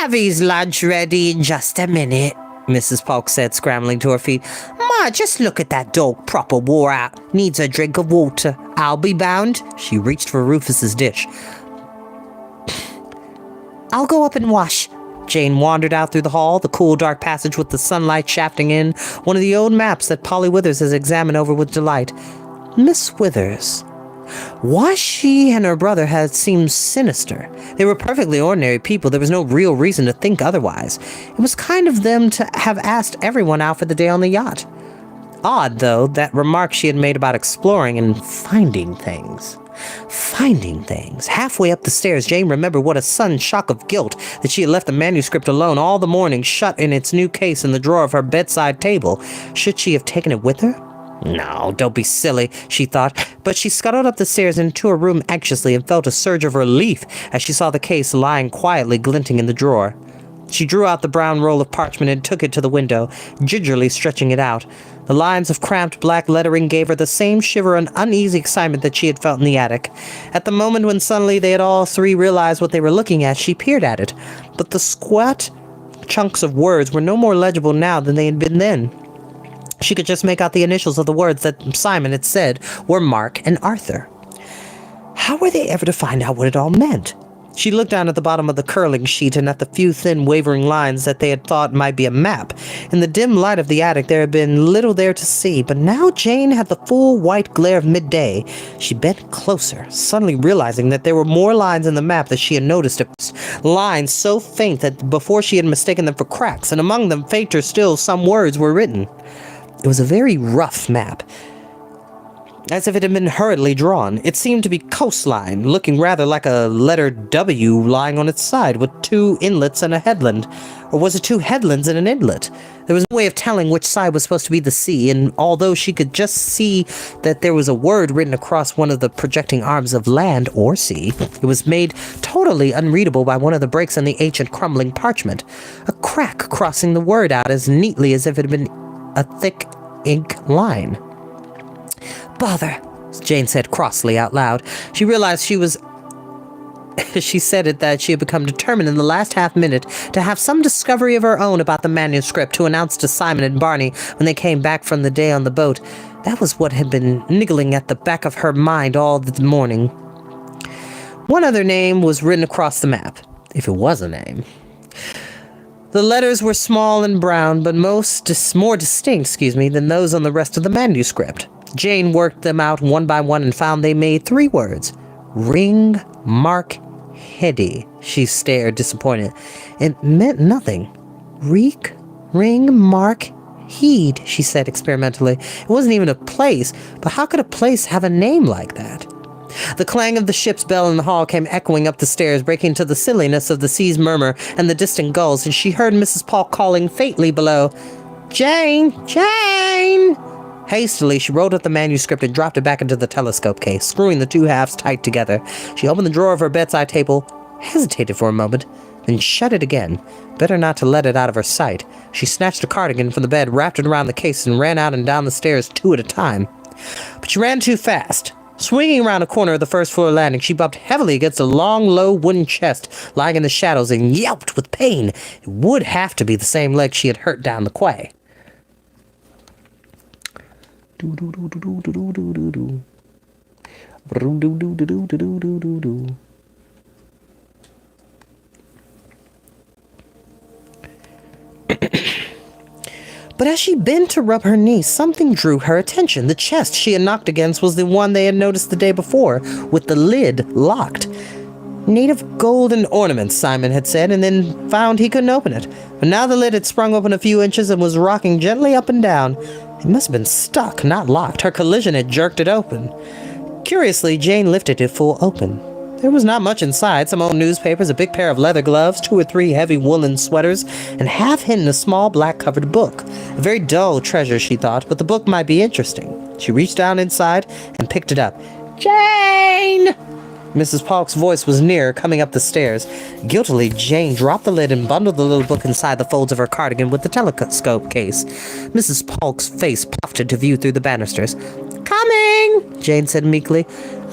"Avie's lunch ready in just a minute," Mrs. Polk said, scrambling to her feet. "Ma, just look at that dog, proper wore out. Needs a drink of water. I'll be bound." She reached for Rufus's dish. "I'll go up and wash." Jane wandered out through the hall, the cool, dark passage with the sunlight shafting in, one of the old maps that Polly Withers has examined over with delight. Miss Withers. Why she and her brother had seemed sinister. They were perfectly ordinary people. There was no real reason to think otherwise. It was kind of them to have asked everyone out for the day on the yacht. Odd, though, that remark she had made about exploring and finding things. Finding things. Halfway up the stairs, Jane remembered what a sudden shock of guilt that she had left the manuscript alone all the morning, shut in its new case in the drawer of her bedside table. Should she have taken it with her? No, don't be silly, she thought, but she scuttled up the stairs into her room anxiously and felt a surge of relief as she saw the case lying quietly glinting in the drawer. She drew out the brown roll of parchment and took it to the window, gingerly stretching it out. The lines of cramped black lettering gave her the same shiver and uneasy excitement that she had felt in the attic. At the moment when suddenly they had all three realized what they were looking at, she peered at it, but the squat chunks of words were no more legible now than they had been then. She could just make out the initials of the words that Simon had said were Mark and Arthur. How were they ever to find out what it all meant? She looked down at the bottom of the curling sheet and at the few thin wavering lines that they had thought might be a map. In the dim light of the attic there had been little there to see, but now Jane had the full white glare of midday. She bent closer, suddenly realizing that there were more lines in the map than she had noticed at first. Lines so faint that before she had mistaken them for cracks, and among them, fainter still, some words were written. It was a very rough map, as if it had been hurriedly drawn. It seemed to be coastline, looking rather like a letter W lying on its side, with two inlets and a headland. Or was it two headlands and an inlet? There was no way of telling which side was supposed to be the sea, and although she could just see that there was a word written across one of the projecting arms of land or sea, it was made totally unreadable by one of the breaks in the ancient crumbling parchment, a crack crossing the word out as neatly as if it had been a thick ink line. "Bother," Jane said crossly out loud. She realized she said it that she had become determined in the last half-minute to have some discovery of her own about the manuscript to announce to Simon and Barney when they came back from the day on the boat. That was what had been niggling at the back of her mind all the morning. One other name was written across the map, if it was a name. The letters were small and brown, but more distinct, than those on the rest of the manuscript. Jane worked them out one by one and found they made 3 words. Ring Mark Heady. She stared, disappointed. It meant nothing. Ring Mark Heed, she said experimentally. It wasn't even a place, but how could a place have a name like that? The clang of the ship's bell in the hall came echoing up the stairs, breaking to the silliness of the sea's murmur and the distant gulls, and she heard Mrs. Polk calling faintly below, "Jane! Jane!" Hastily, she rolled up the manuscript and dropped it back into the telescope case, screwing the 2 halves tight together. She opened the drawer of her bedside table, hesitated for a moment, then shut it again. Better not to let it out of her sight. She snatched a cardigan from the bed, wrapped it around the case, and ran out and down the stairs 2 at a time. But she ran too fast. Swinging around a corner of the first-floor landing, she bumped heavily against a long, low wooden chest lying in the shadows and yelped with pain. It would have to be the same leg she had hurt down the quay. But as she bent to rub her knee, something drew her attention. The chest she had knocked against was the one they had noticed the day before, with the lid locked. Made of golden ornaments, Simon had said, and then found he couldn't open it. But now the lid had sprung open a few inches and was rocking gently up and down. It must have been stuck, not locked. Her collision had jerked it open. Curiously, Jane lifted it full open. There was not much inside, some old newspapers, a big pair of leather gloves, 2 or 3 heavy woolen sweaters, and half hidden a small black-covered book. A very dull treasure, she thought, but the book might be interesting. She reached down inside and picked it up. "Jane!" Mrs. Polk's voice was near, coming up the stairs. Guiltily, Jane dropped the lid and bundled the little book inside the folds of her cardigan with the telescope case. Mrs. Polk's face puffed into view through the banisters. "Coming," Jane said meekly.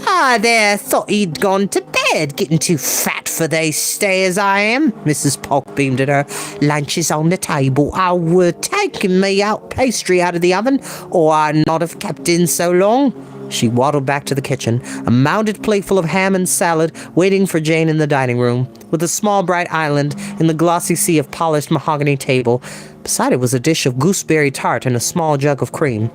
"Ah, there, thought he'd gone to bed, getting too fat for they stay as I am." Mrs. Polk beamed at her. "Lunch is on the table. I would taken me out pastry out of the oven, or I'd not have kept in so long." She waddled back to the kitchen, a mounded plateful of ham and salad waiting for Jane in the dining room, with a small bright island in the glossy sea of polished mahogany table. Beside it was a dish of gooseberry tart and a small jug of cream.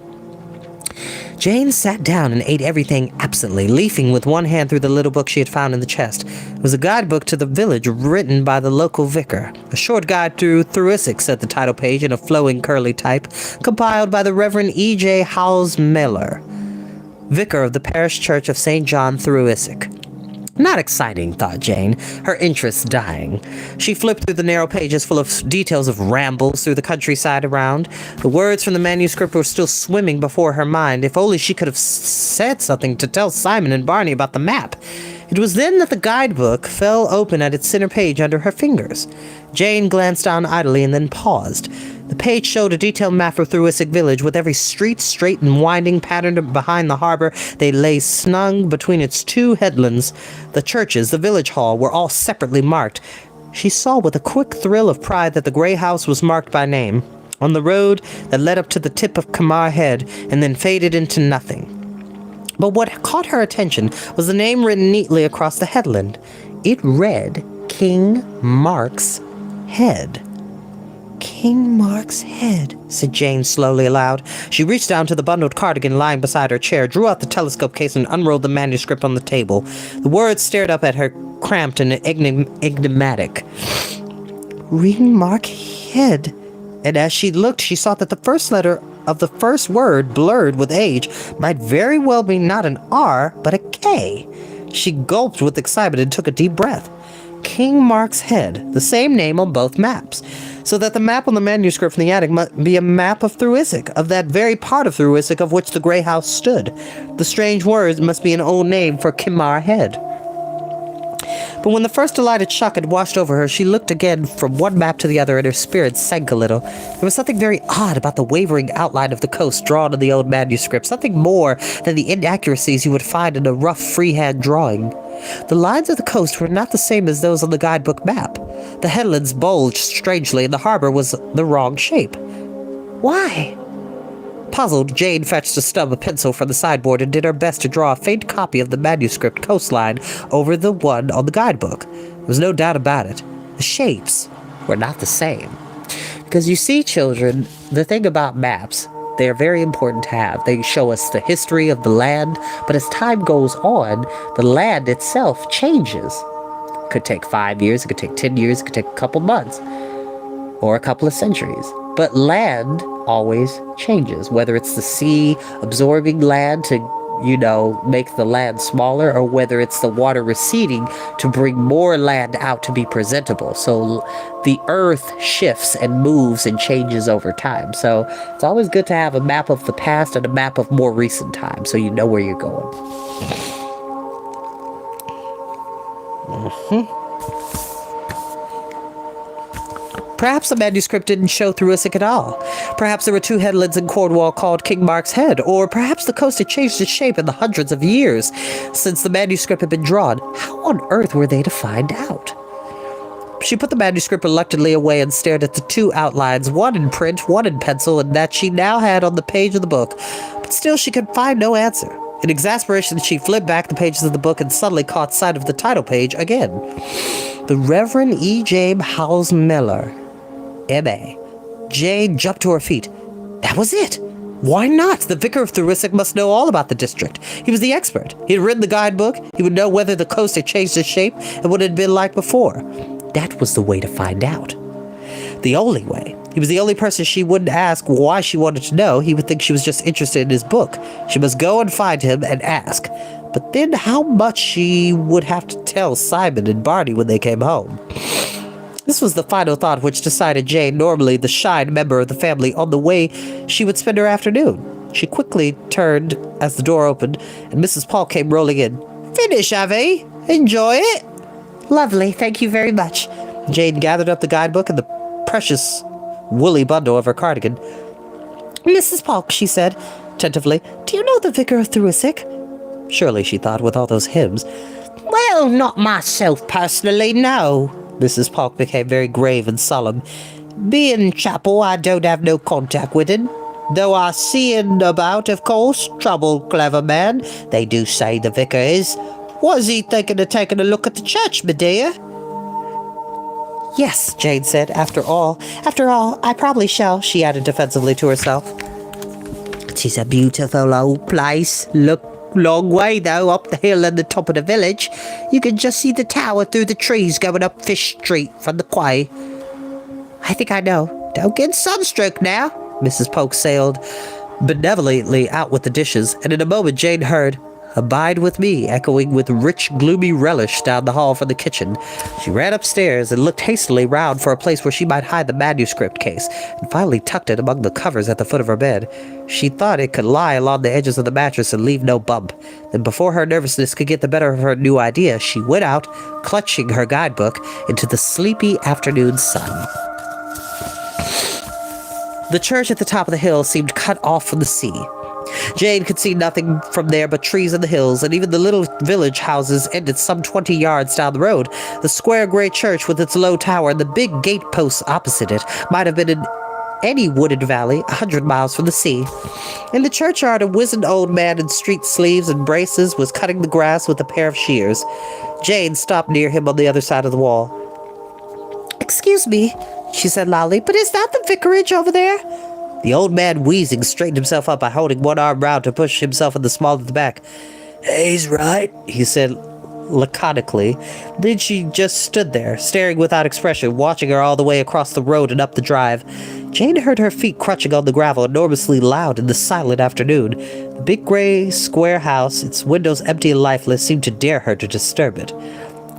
Jane sat down and ate everything absently, leafing with one hand through the little book she had found in the chest. It was a guidebook to the village written by the local vicar. "A short guide to Thruisic," said the title page in a flowing curly type, compiled by the Reverend E.J. Howells Miller, vicar of the parish church of St. John, Thruisic. Not exciting, thought Jane, her interest dying. She flipped through the narrow pages full of details of rambles through the countryside around. The words from the manuscript were still swimming before her mind. If only she could have said something to tell Simon and Barney about the map. It was then that the guidebook fell open at its center page under her fingers. Jane glanced down idly and then paused. The page showed a detailed map of Thruisic village, with every street straight and winding patterned behind the harbor. They lay snug between its 2 headlands. The churches, the village hall, were all separately marked. She saw with a quick thrill of pride that the gray house was marked by name, on the road that led up to the tip of Kamar Head and then faded into nothing. But what caught her attention was the name written neatly across the headland. It read, King Mark's Head. "King Mark's Head," said Jane slowly aloud. She reached down to the bundled cardigan lying beside her chair, drew out the telescope case, and unrolled the manuscript on the table. The words stared up at her, cramped and enigmatic. "King Mark's Head." And as she looked, she saw that the first letter of the first word, blurred with age, might very well be not an R, but a K. She gulped with excitement and took a deep breath. King Mark's Head, the same name on both maps. So that the map on the manuscript from the attic must be a map of Thruisic, of that very part of Thruisic of which the grey house stood. The strange words must be an old name for Kamar Head. But when the first delighted shock had washed over her, she looked again from one map to the other, and her spirits sank a little. There was something very odd about the wavering outline of the coast drawn in the old manuscript, something more than the inaccuracies you would find in a rough freehand drawing. The lines of the coast were not the same as those on the guidebook map. The headlands bulged strangely, and the harbor was the wrong shape. Why? Puzzled, Jane fetched a stub of pencil from the sideboard and did her best to draw a faint copy of the manuscript coastline over the one on the guidebook. There was no doubt about it. The shapes were not the same. Because you see, children, the thing about maps, they are very important to have. They show us the history of the land, but as time goes on, the land itself changes. It could take 5 years, it could take 10 years, it could take a couple months, or a couple of centuries. But land always changes, whether it's the sea absorbing land to, make the land smaller, or whether it's the water receding to bring more land out to be presentable. So the earth shifts and moves and changes over time. So it's always good to have a map of the past and a map of more recent time, so you know where you're going. Perhaps the manuscript didn't show Thruisic at all. Perhaps there were 2 headlands in Cornwall called King Mark's Head, or perhaps the coast had changed its shape in the hundreds of years since the manuscript had been drawn. How on earth were they to find out? She put the manuscript reluctantly away and stared at the 2 outlines, one in print, one in pencil, and that she now had on the page of the book. But still she could find no answer. In exasperation, she flipped back the pages of the book and suddenly caught sight of the title page again. The Reverend E.J. Howells Miller, M.A. Jane jumped to her feet. That was it. Why not? The vicar of Thurisic must know all about the district. He was the expert. He had written the guidebook. He would know whether the coast had changed its shape and what it had been like before. That was the way to find out. The only way. He was the only person she wouldn't ask why she wanted to know. He would think she was just interested in his book. She must go and find him and ask. But then how much she would have to tell Simon and Barney when they came home. This was the final thought which decided Jane, normally the shy member of the family, on the way she would spend her afternoon. She quickly turned as the door opened, and Mrs. Paul came rolling in. "Finish, Ave? Enjoy it?" "Lovely, thank you very much." Jane gathered up the guidebook and the precious woolly bundle of her cardigan. "Mrs. Paul," she said, tentatively, "do you know the vicar of Thurisic?" Surely, she thought, with all those hymns. "Well, not myself personally, no." Mrs. Polk became very grave and solemn. "Being chapel, I don't have no contact with him. Though I see him about, of course. Trouble, clever man, they do say the vicar is. Was he thinking of taking a look at the church, my dear?" "Yes," Jane said. After all, I probably shall," she added defensively to herself. "'Tis a beautiful old place. Look long way, though, up the hill and the top of the village. You can just see the tower through the trees going up Fish Street from the quay." "I think I know." "Don't get sunstroke now." Mrs. Polk sailed benevolently out with the dishes, and in a moment Jane heard, "Abide with me," echoing with rich, gloomy relish down the hall from the kitchen. She ran upstairs and looked hastily round for a place where she might hide the manuscript case, and finally tucked it among the covers at the foot of her bed. She thought it could lie along the edges of the mattress and leave no bump. Then before her nervousness could get the better of her new idea, she went out, clutching her guidebook, into the sleepy afternoon sun. The church at the top of the hill seemed cut off from the sea. Jane could see nothing from there but trees and the hills, and even the little village houses ended some 20 yards down the road. The square gray church with its low tower and the big gate posts opposite it might have been in any wooded valley 100 miles from the sea. In the churchyard, a wizened old man in street sleeves and braces was cutting the grass with a pair of shears. Jane stopped near him on the other side of the wall. "Excuse me," she said loudly, "but is that the vicarage over there?" The old man, wheezing, straightened himself up by holding one arm round to push himself in the small of the back. "He's right," he said laconically. Then she just stood there, staring without expression, watching her all the way across the road and up the drive. Jane heard her feet crunching on the gravel enormously loud in the silent afternoon. The big gray square house, its windows empty and lifeless, seemed to dare her to disturb it.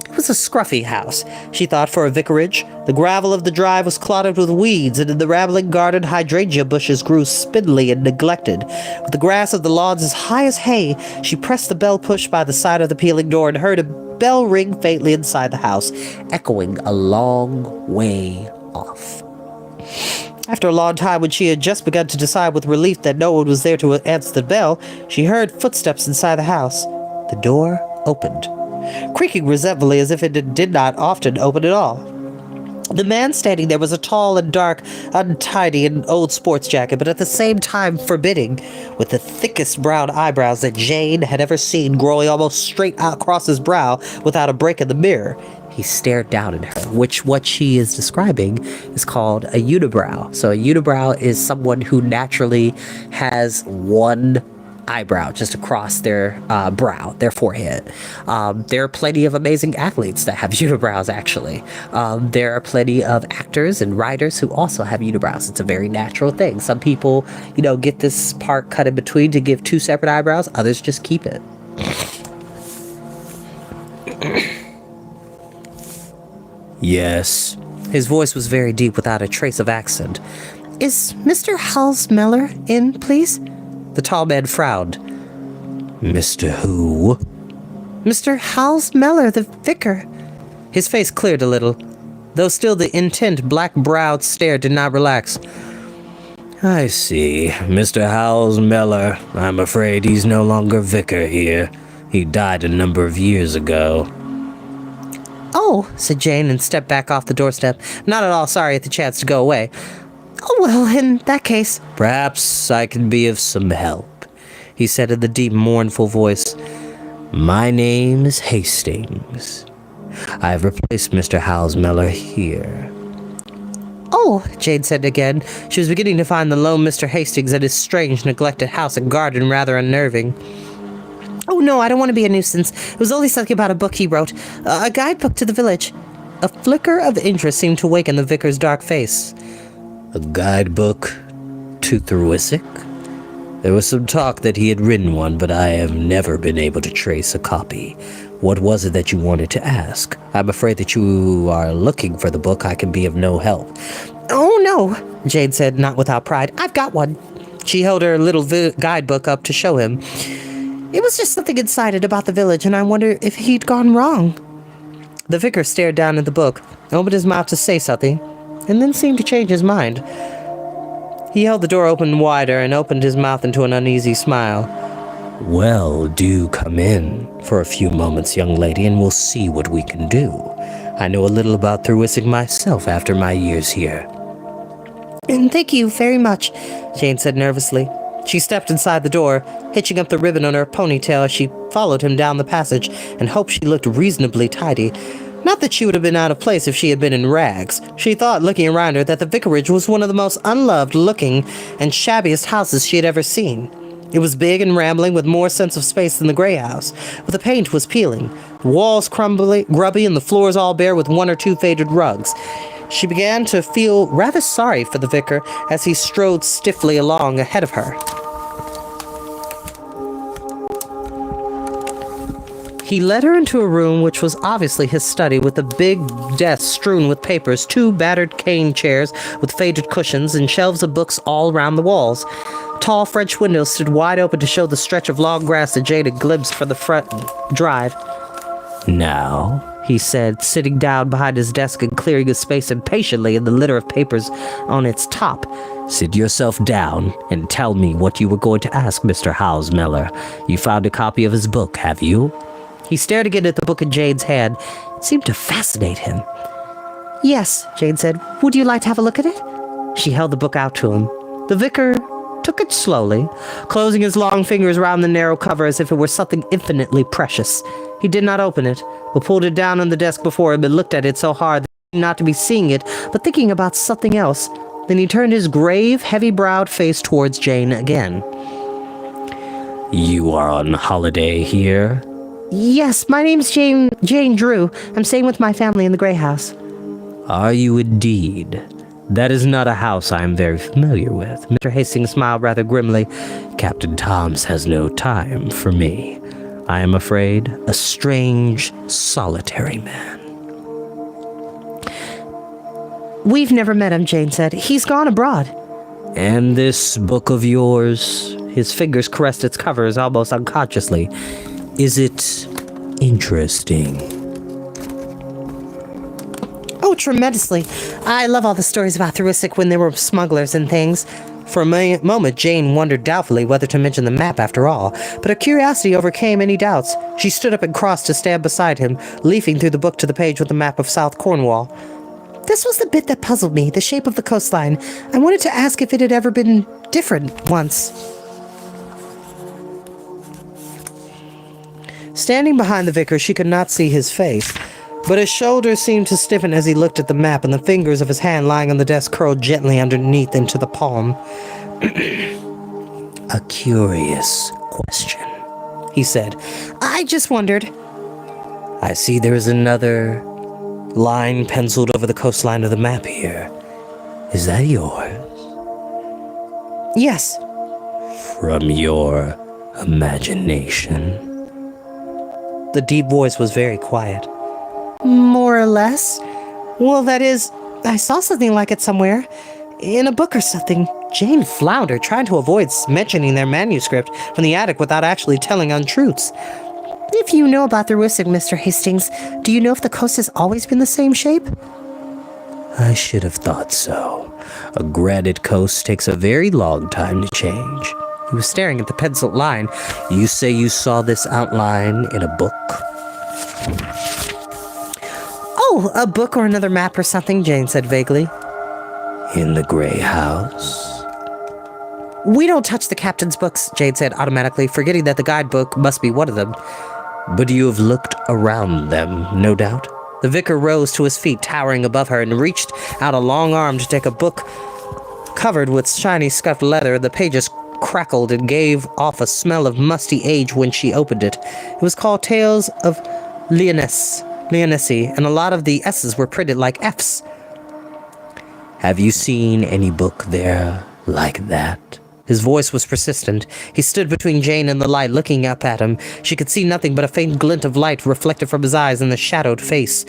It was a scruffy house, she thought, for a vicarage. The gravel of the drive was clotted with weeds, and in the rambling garden hydrangea bushes grew spindly and neglected. With the grass of the lawns as high as hay, she pressed the bell push by the side of the peeling door and heard a bell ring faintly inside the house, echoing a long way off. After a long time, when she had just begun to decide with relief that no one was there to answer the bell, she heard footsteps inside the house. The door opened, creaking resentfully as if it did not often open at all. The man standing there was a tall and dark, untidy and old sports jacket, but at the same time forbidding, with the thickest brown eyebrows that Jane had ever seen growing almost straight across his brow without a break in the mirror. He stared down at her, which what she is describing is called a unibrow. So a unibrow is someone who naturally has one eyebrow just across their brow, their forehead. There are plenty of amazing athletes that have unibrows, actually. There are plenty of actors and writers who also have unibrows. It's a very natural thing. Some people, get this part cut in between to give two separate eyebrows. Others just keep it. "Yes." His voice was very deep without a trace of accent. "Is Mr. Halsmeller in, please?" The tall man frowned. "Mr. who?" "Mr. Halsmeller, the vicar." His face cleared a little, though still the intent black-browed stare did not relax. "I see. Mr. Halsmeller. I'm afraid he's no longer vicar here. He died a number of years ago." "Oh," said Jane, and stepped back off the doorstep, not at all sorry at the chance to go away. "Oh, well, in that case..." "Perhaps I can be of some help," he said in the deep, mournful voice. "My name is Hastings. I have replaced Mr. Halsmeller here." Oh, Jane said again. She was beginning to find the lone Mr. Hastings at his strange, neglected house and garden rather unnerving. Oh, no, I don't want to be a nuisance. It was only something about a book he wrote. A guidebook to the village. A flicker of interest seemed to awaken the vicar's dark face. A guidebook to Thruisic? There was some talk that he had written one, but I have never been able to trace a copy. What was it that you wanted to ask? I'm afraid that you are looking for the book. I can be of no help. Oh, no, Jane said, not without pride. I've got one. She held her little guidebook up to show him. It was just something inside it about the village, and I wonder if he'd gone wrong. The vicar stared down at the book, opened his mouth to say something, and then seemed to change his mind. He held the door open wider and opened his mouth into an uneasy smile. Well, do come in for a few moments, young lady, and we'll see what we can do. I know a little about Thruisic myself after my years here. And thank you very much, Jane said nervously. She stepped inside the door, hitching up the ribbon on her ponytail as she followed him down the passage and hoped she looked reasonably tidy. Not that she would have been out of place if she had been in rags. She thought, looking around her, that the vicarage was one of the most unloved-looking and shabbiest houses she had ever seen. It was big and rambling, with more sense of space than the Grey House, but the paint was peeling, the walls grubby, and the floors all bare with one or two faded rugs. She began to feel rather sorry for the vicar as he strode stiffly along ahead of her. He led her into a room which was obviously his study, with a big desk strewn with papers, two battered cane chairs with faded cushions, and shelves of books all round the walls. Tall French windows stood wide open to show the stretch of long grass that Jane had glimpsed from the front drive. Now, he said, sitting down behind his desk and clearing a space impatiently in the litter of papers on its top. Sit yourself down and tell me what you were going to ask Mr. Howes Meller. You found a copy of his book, have you? He stared again at the book in Jane's hand. It seemed to fascinate him. Yes, Jane said. Would you like to have a look at it? She held the book out to him. The vicar took it slowly, closing his long fingers around the narrow cover as if it were something infinitely precious. He did not open it, but pulled it down on the desk before him and looked at it so hard that he seemed not to be seeing it, but thinking about something else. Then he turned his grave, heavy-browed face towards Jane again. You are on holiday here? Yes, my name's Jane Drew. I'm staying with my family in the Grey House. Are you indeed? That is not a house I am very familiar with. Mr. Hastings smiled rather grimly. Captain Toms has no time for me. I am afraid a strange, solitary man. We've never met him, Jane said. He's gone abroad. And this book of yours? His fingers caressed its covers almost unconsciously. Is it interesting? Oh, tremendously. I love all the stories about Thruisic when there were smugglers and things. For a moment, Jane wondered doubtfully whether to mention the map after all, but her curiosity overcame any doubts. She stood up and crossed to stand beside him, leafing through the book to the page with the map of South Cornwall. This was the bit that puzzled me, the shape of the coastline. I wanted to ask if it had ever been different once. Standing behind the vicar, she could not see his face, but his shoulders seemed to stiffen as he looked at the map, and the fingers of his hand lying on the desk curled gently underneath into the palm. A curious question, he said. I just wondered. I see there is another line penciled over the coastline of the map here. Is that yours? Yes. From your imagination? The deep voice was very quiet. More or less. Well, that is, I saw something like it somewhere. In a book or something. Jane floundered, trying to avoid mentioning their manuscript from the attic without actually telling untruths. If you know about the Thruisic, Mr. Hastings, do you know if the coast has always been the same shape? I should have thought so. A granite coast takes a very long time to change. He was staring at the penciled line. You say you saw this outline in a book? Oh, a book or another map or something, Jane said vaguely. In the Grey House? We don't touch the captain's books, Jane said automatically, forgetting that the guidebook must be one of them. But you have looked around them, no doubt? The vicar rose to his feet, towering above her, and reached out a long arm to take a book covered with shiny scuffed leather. The pages crackled and gave off a smell of musty age when she opened it. It was called Tales of Leonesse, and a lot of the S's were printed like F's. Have you seen any book there like that? His voice was persistent. He stood between Jane and the light, looking up at him. She could see nothing but a faint glint of light reflected from his eyes in the shadowed face.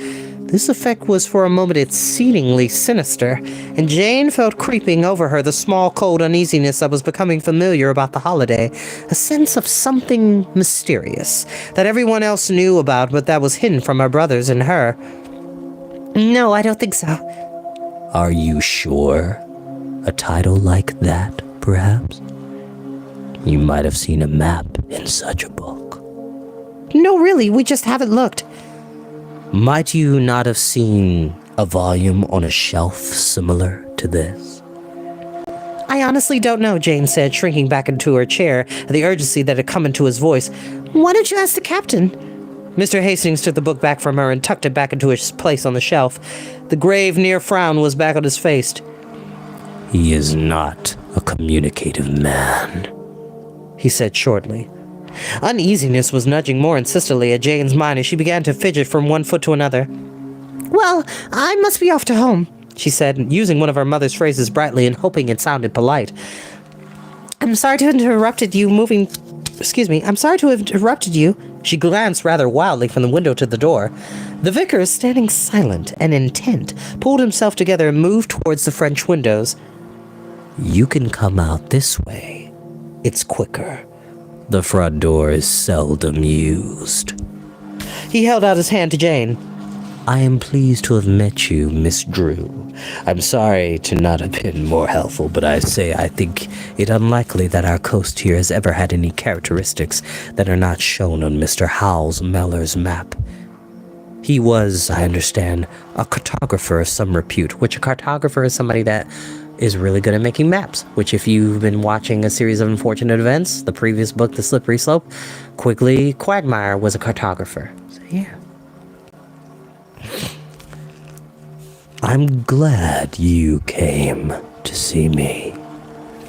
This effect was for a moment exceedingly sinister, and Jane felt creeping over her the small, cold uneasiness that was becoming familiar about the holiday, a sense of something mysterious that everyone else knew about, but that was hidden from her brothers and her. No, I don't think so. Are you sure? A title like that, perhaps? You might have seen a map in such a book. No, really, we just haven't looked. Might you not have seen a volume on a shelf similar to this? I honestly don't know, Jane said, shrinking back into her chair at the urgency that had come into his voice. Why don't you ask the captain? Mr. Hastings took the book back from her and tucked it back into its place on the shelf. The grave, near frown was back on his face. He is not a communicative man, he said shortly. Uneasiness was nudging more insistently at Jane's mind as she began to fidget from one foot to another. Well, I must be off to home, she said, using one of her mother's phrases brightly and hoping it sounded polite. I'm sorry to have interrupted you. She glanced rather wildly from the window to the door. The vicar, standing silent and intent, pulled himself together and moved towards the French windows. You can come out this way. It's quicker. The front door is seldom used. He held out his hand to Jane. I am pleased to have met you, Miss Drew. I'm sorry to not have been more helpful, but I think it unlikely that our coast here has ever had any characteristics that are not shown on Mr. Howells Mellor's map. He was, I understand, a cartographer of some repute, which a cartographer is somebody that is really good at making maps, which if you've been watching a series of unfortunate events, the previous book, The Slippery Slope, Quigley Quagmire was a cartographer. So yeah. I'm glad you came to see me.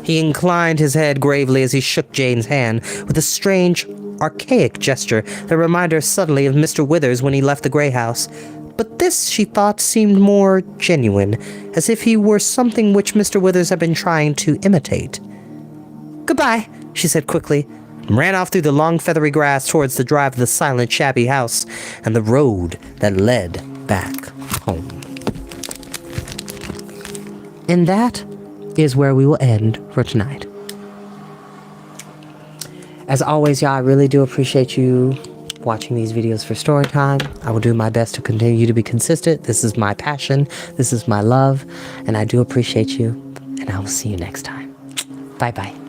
He inclined his head gravely as he shook Jane's hand with a strange, archaic gesture that reminded her suddenly of Mr. Withers when he left the Grey House. But this, she thought, seemed more genuine, as if he were something which Mr. Withers had been trying to imitate. Goodbye, she said quickly, and ran off through the long feathery grass towards the drive of the silent, shabby house and the road that led back home. And that is where we will end for tonight. As always, y'all, I really do appreciate you watching these videos for story time. I will do my best to continue to be consistent. This is my passion. This is my love. And I do appreciate you. And I will see you next time. Bye-bye.